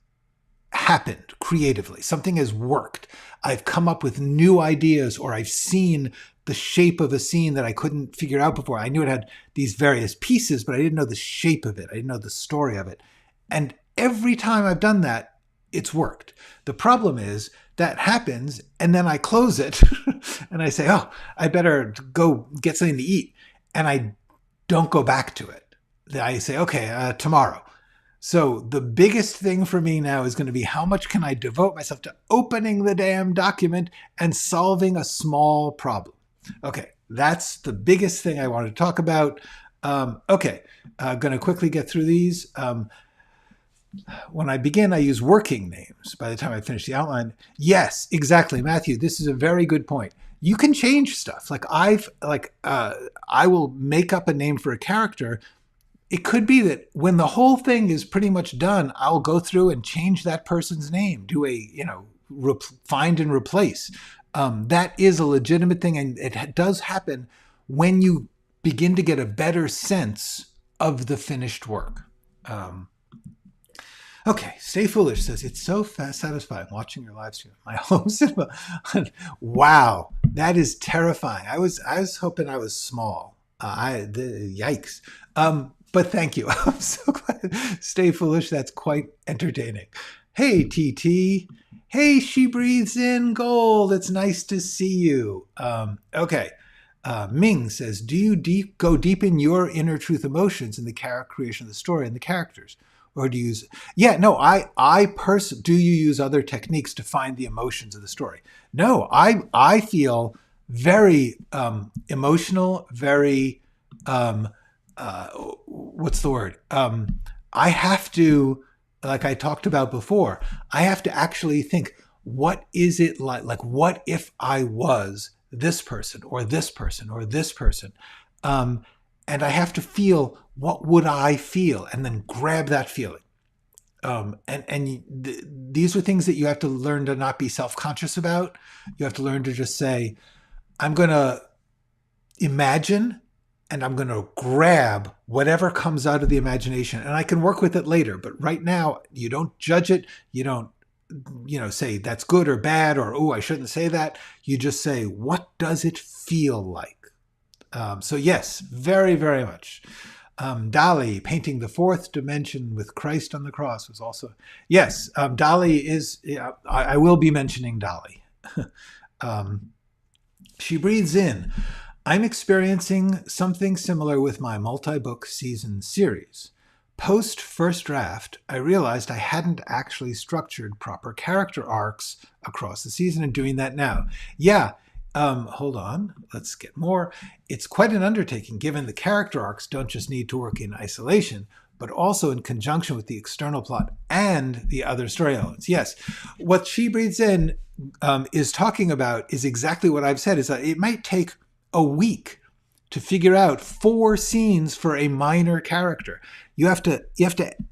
happened creatively. Something has worked. I've come up with new ideas, or I've seen the shape of a scene that I couldn't figure out before. I knew it had these various pieces, but I didn't know the shape of it. I didn't know the story of it. And every time I've done that, it's worked. The problem is that happens, and then I close it and I say, oh, I better go get something to eat. And I don't go back to it. I say, okay, tomorrow. So the biggest thing for me now is going to be, how much can I devote myself to opening the damn document and solving a small problem? Okay, that's the biggest thing I want to talk about. Okay, I'm going to quickly get through these. When I begin, I use working names. By the time I finish the outline, yes, exactly, Matthew. This is a very good point. You can change stuff. I will make up a name for a character. It could be that when the whole thing is pretty much done, I'll go through and change that person's name, do find and replace. That is a legitimate thing, and it does happen when you begin to get a better sense of the finished work. Okay, Stay Foolish says, it's so satisfying watching your live stream. My home cinema. Wow. That is terrifying. I was hoping I was small. Yikes. But thank you. I'm so glad. Stay foolish. That's quite entertaining. Hey, TT. Hey, she breathes in gold. It's nice to see you. Okay. Ming says, do you go deep in your inner truth emotions in the character creation of the story and the characters? Or do you use, yeah, no, do you use other techniques to find the emotions of the story? No, I feel very emotional, very, what's the word? I have to, like I talked about before, I have to actually think, what is it like? Like, what if I was this person or this person or this person? And I have to feel, what would I feel? And then grab that feeling. These are things that you have to learn to not be self-conscious about. You have to learn to just say, I'm going to imagine and I'm going to grab whatever comes out of the imagination, and I can work with it later. But right now, you don't judge it. You don't, say that's good or bad, or, oh, I shouldn't say that. You just say, what does it feel like? So yes, very, very much. Dali painting the fourth dimension with Christ on the cross was also, yes, Dali is, I will be mentioning Dali. She breathes in. I'm experiencing something similar with my multi-book season series. Post first draft, I realized I hadn't actually structured proper character arcs across the season, and doing that now. Yeah, hold on, let's get more. It's quite an undertaking, given the character arcs don't just need to work in isolation, but also in conjunction with the external plot and the other story elements. Yes, what She Breathes In is talking about is exactly what I've said, is that it might take a week to figure out 4 scenes for a minor character. You have to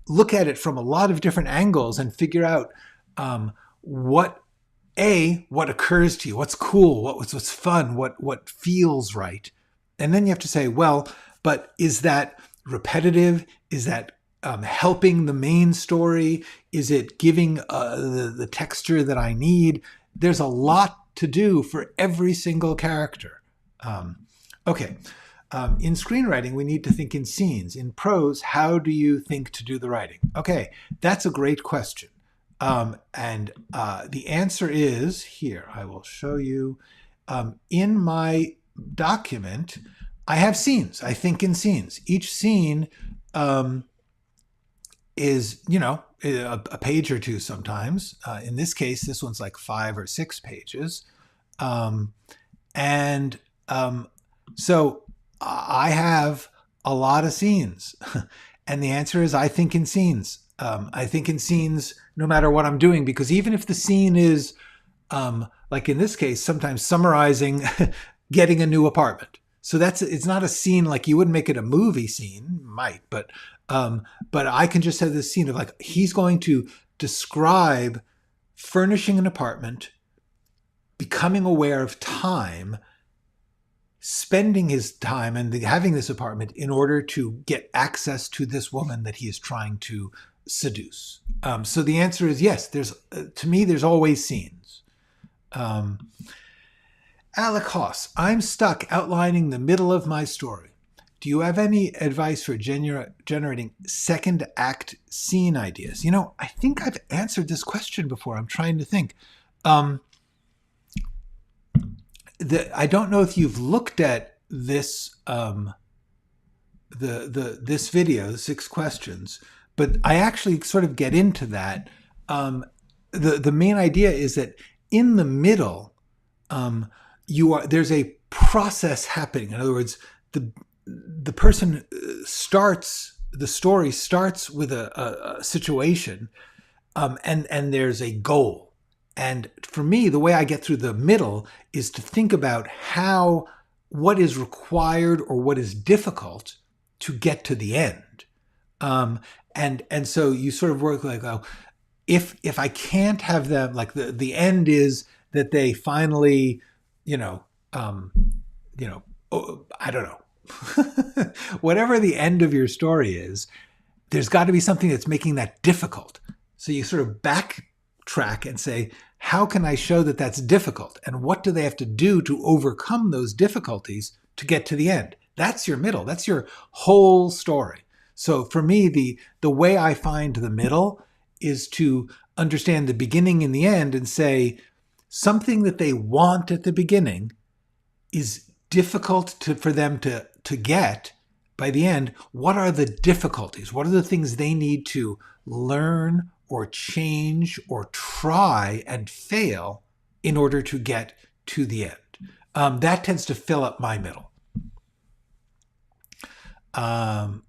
look at it from a lot of different angles and figure out what occurs to you, what's cool, what's fun, what feels right. And then you have to say, well, but is that repetitive? Is that helping the main story? Is it giving the texture that I need? There's a lot to do for every single character. Okay. In screenwriting, we need to think in scenes. In prose, how do you think to do the writing? Okay, that's a great question. The answer is here. I will show you. In my document, I have scenes. I think in scenes. Each scene is, a page or two sometimes. In this case, this one's like 5 or 6 pages. So I have a lot of scenes. And the answer is, I think in scenes. I think in scenes no matter what I'm doing, because even if the scene is, like in this case, sometimes summarizing getting a new apartment. So it's not a scene like you wouldn't make it a movie scene, might, but I can just have this scene of, like, he's going to describe furnishing an apartment, becoming aware of time, spending his time and having this apartment in order to get access to this woman that he is trying to seduce. So the answer is yes. To me, there's always scenes. Alec Haas, I'm stuck outlining the middle of my story. Do you have any advice for generating second act scene ideas? I think I've answered this question before. I'm trying to think. I don't know if you've looked at this this video, the 6 questions, but I actually sort of get into that. The main idea is that in the middle, there's a process happening. In other words, the person the story starts with a situation, and there's a goal. And for me, the way I get through the middle is to think about what is required or what is difficult to get to the end. And so you sort of work like, oh, if I can't have them, like the end is that they finally, I don't know, whatever the end of your story is, there's got to be something that's making that difficult. So you sort of back track and say, how can I show that that's difficult? And what do they have to do to overcome those difficulties to get to the end? That's your middle. That's your whole story. So for me, the way I find the middle is to understand the beginning and the end and say something that they want at the beginning is difficult for them to get by the end. What are the difficulties? What are the things they need to learn or change or try and fail in order to get to the end? That tends to fill up my middle.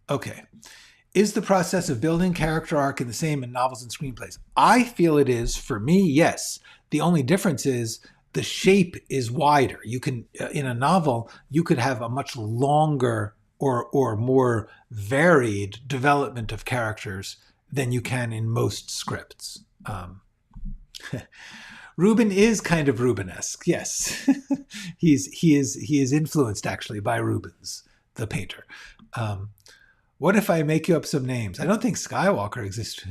Okay. Is the process of building character arc the same in novels and screenplays? I feel it is. For me, yes. The only difference is the shape is wider. You can, in a novel, you could have a much longer or more varied development of characters than you can in most scripts. Rubin is kind of Rubenesque, yes. he is influenced actually by Rubens, the painter. What if I make you up some names? I don't think Skywalker exists.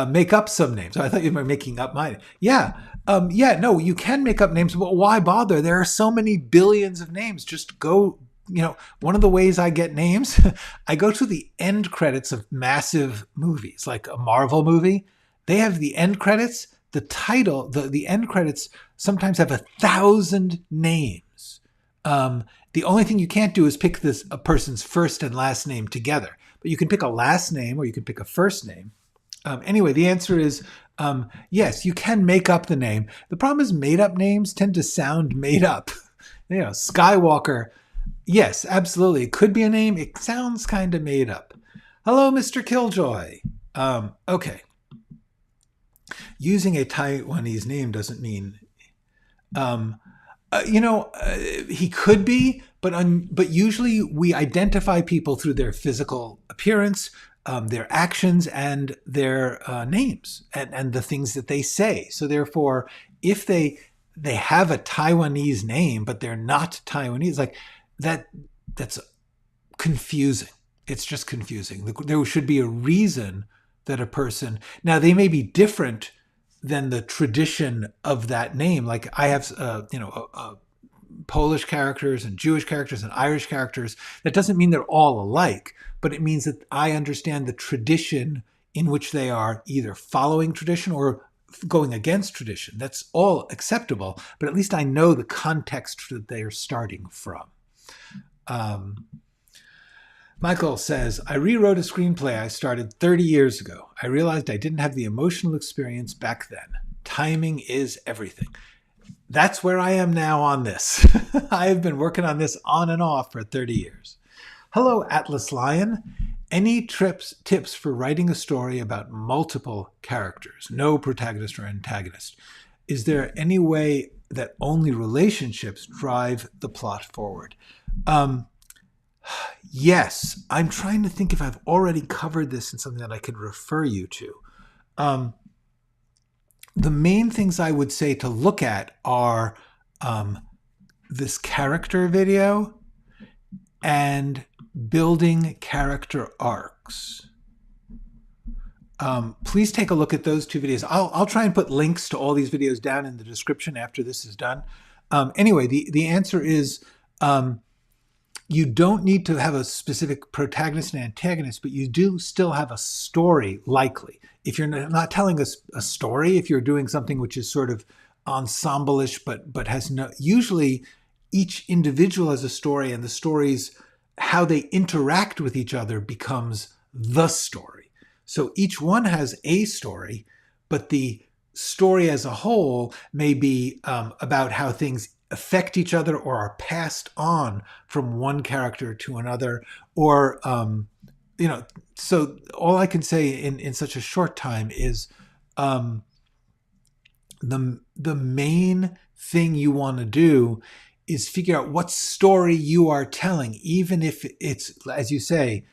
Make up some names. I thought you were making up mine. Yeah. No, you can make up names, but why bother? There are so many billions of names. Just go, one of the ways I get names, I go to the end credits of massive movies, like a Marvel movie. They have the end credits. The title, the end credits sometimes have 1,000 names. The only thing you can't do is pick a person's first and last name together. But you can pick a last name or you can pick a first name. Anyway, the answer is yes, you can make up the name. The problem is made up names tend to sound made up. Skywalker, yes, absolutely. It could be a name. It sounds kind of made up. Hello, Mr. Killjoy. Okay. Using a Taiwanese name doesn't mean, he could be, but usually we identify people through their physical appearance, their actions, and their names, and the things that they say. So therefore, if they have a Taiwanese name, but they're not Taiwanese, like that's confusing. It's just confusing. There should be a reason that a person, now they may be different than the tradition of that name. Like I have, Polish characters and Jewish characters and Irish characters. That doesn't mean they're all alike, but it means that I understand the tradition in which they are either following tradition or going against tradition. That's all acceptable, but at least I know the context that they are starting from. Michael says, I rewrote a screenplay I started 30 years ago. I realized I didn't have the emotional experience back then. Timing is everything. That's where I am now on this. I have been working on this on and off for 30 years. Hello, Atlas Lion. Any tips for writing a story about multiple characters, no protagonist or antagonist? Is there any way that only relationships drive the plot forward? Yes, I'm trying to think if I've already covered this in something that I could refer you to. The main things I would say to look at are this character video and building character arcs. Please take a look at those two videos. I'll try and put links to all these videos down in the description after this is done. Anyway, the answer is you don't need to have a specific protagonist and antagonist, but you do still have a story, likely. If you're not telling a story, if you're doing something which is sort of ensemble-ish, but has no, usually each individual has a story, and the stories, how they interact with each other becomes the story. So each one has a story, but the story as a whole may be about how things affect each other or are passed on from one character to another, or so all I can say in such a short time is the main thing you want to do is figure out what story you are telling, even if it's, as you say,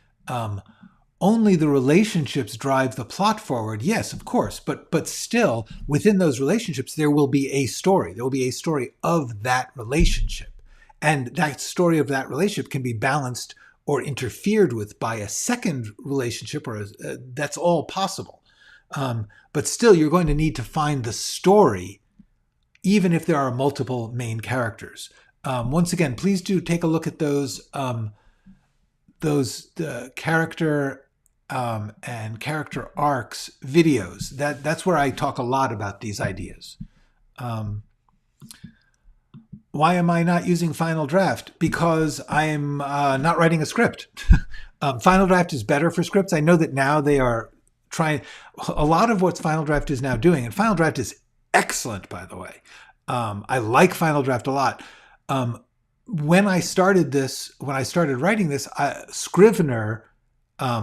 only the relationships drive the plot forward. Yes, of course, but still within those relationships, there will be a story. There will be a story of that relationship. And that story of that relationship can be balanced or interfered with by a second relationship, or that's all possible. But still, you're going to need to find the story, even if there are multiple main characters. Once again, please do take a look at those the character and character arcs videos. That's where I talk a lot about these ideas. Why am I not using Final Draft? Because I'm not writing a script. Final Draft is better for scripts. I know that now they are trying a lot of what Final Draft is now doing, and Final Draft is excellent, by the way. I like Final Draft a lot. When I started writing this, Scrivener,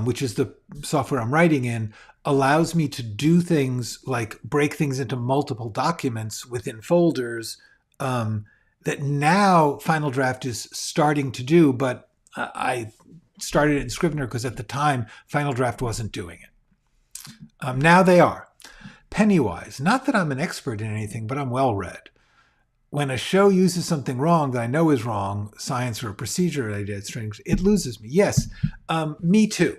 which is the software I'm writing in, allows me to do things like break things into multiple documents within folders that now Final Draft is starting to do, but I started it in Scrivener because at the time Final Draft wasn't doing it. Now they are. Pennywise, not that I'm an expert in anything, but I'm well read. When a show uses something wrong that I know is wrong, science or a procedure I did, it loses me. Yes, me too.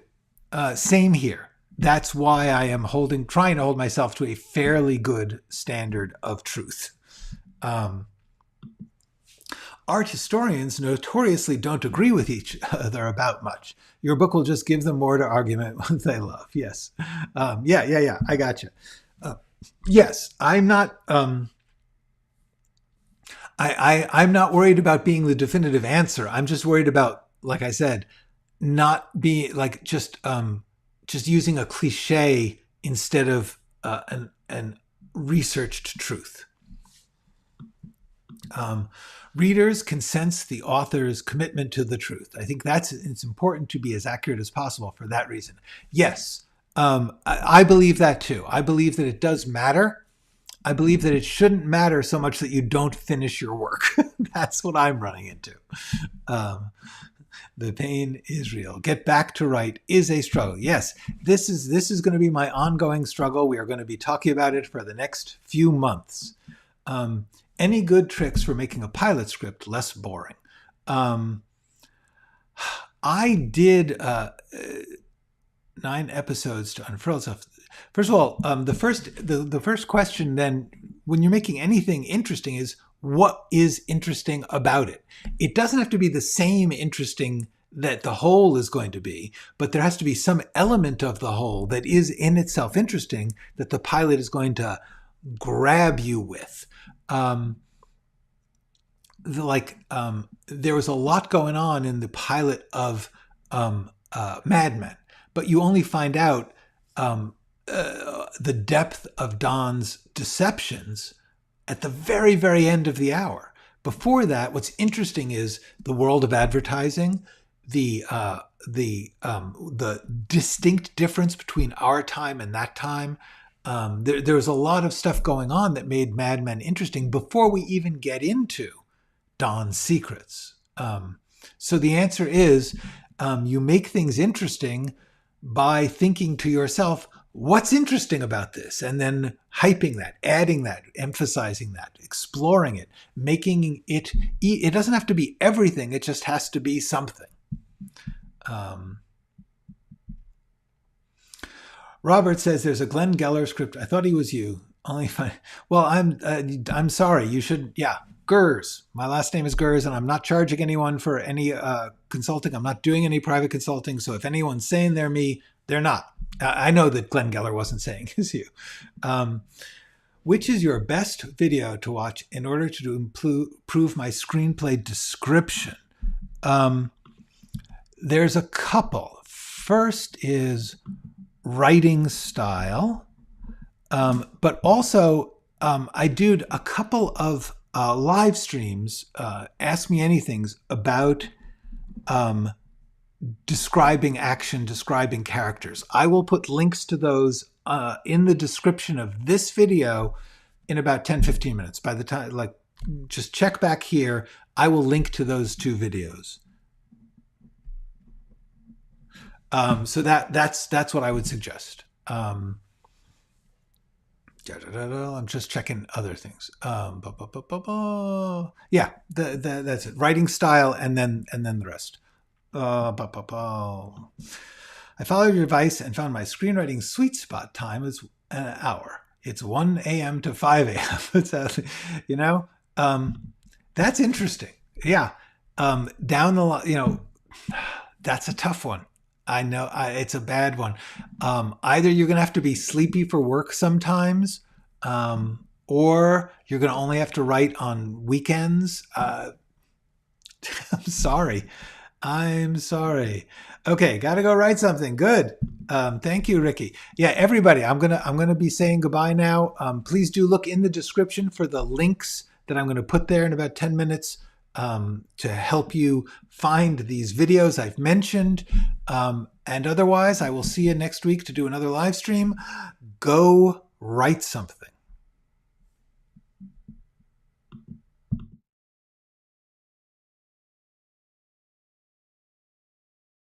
Same here. That's why I am trying to hold myself to a fairly good standard of truth. Art historians notoriously don't agree with each other about much. Your book will just give them more to argument what they love. Yes. Yeah. I gotcha. Yes, I'm not... I'm not worried about being the definitive answer. I'm just worried about, like I said, not being like just using a cliche instead of an researched truth. Readers can sense the author's commitment to the truth. I think it's important to be as accurate as possible for that reason. Yes, I believe that too. I believe that it does matter. I believe that it shouldn't matter so much that you don't finish your work. That's what I'm running into. The pain is real. Get back to write is a struggle. Yes, this is going to be my ongoing struggle. We are going to be talking about it for the next few months. Any good tricks for making a pilot script less boring? I did 9 episodes to unfurl stuff. First of all, the first question then, when you're making anything interesting, is what is interesting about it? It doesn't have to be the same interesting that the whole is going to be, but there has to be some element of the whole that is in itself interesting that the pilot is going to grab you with. There was a lot going on in the pilot of Mad Men, but you only find out the depth of Don's deceptions at the very, very end of the hour. Before that, what's interesting is the world of advertising, the distinct difference between our time and that time. There was a lot of stuff going on that made Mad Men interesting before we even get into Don's secrets. So the answer is you make things interesting by thinking to yourself, what's interesting about this? And then hyping that, adding that, emphasizing that, exploring it, making it, it doesn't have to be everything. It just has to be something. Robert says there's a Glenn Geller script. I thought he was you. Only fine. Well, I'm sorry. You should. Yeah. Gers. My last name is Gers, and I'm not charging anyone for any consulting. I'm not doing any private consulting. So if anyone's saying they're me, they're not. I know that Glenn Geller wasn't saying it's you. Which is your best video to watch in order to improve my screenplay description? There's a couple. First is writing style, but also I did a couple of live streams, Ask Me Anythings, about describing action, describing characters. I will put links to those in the description of this video in about 10-15 minutes. By the time, just check back here, I will link to those 2 videos. So that's what I would suggest. I'm just checking other things. Yeah, that's it. Writing style, and then the rest. I followed your advice and found my screenwriting sweet spot time an hour. It's 1 a.m. to 5 a.m. It's, you know, that's interesting. Yeah. Down the line, that's a tough one. I know it's a bad one. Either you're going to have to be sleepy for work sometimes, or you're going to only have to write on weekends. I'm sorry. I'm sorry. Okay, got to go write something. Good. Thank you, Ricky. Yeah, everybody, I'm gonna be saying goodbye now. Please do look in the description for the links that I'm going to put there in about 10 minutes to help you find these videos I've mentioned. And otherwise, I will see you next week to do another live stream. Go write something.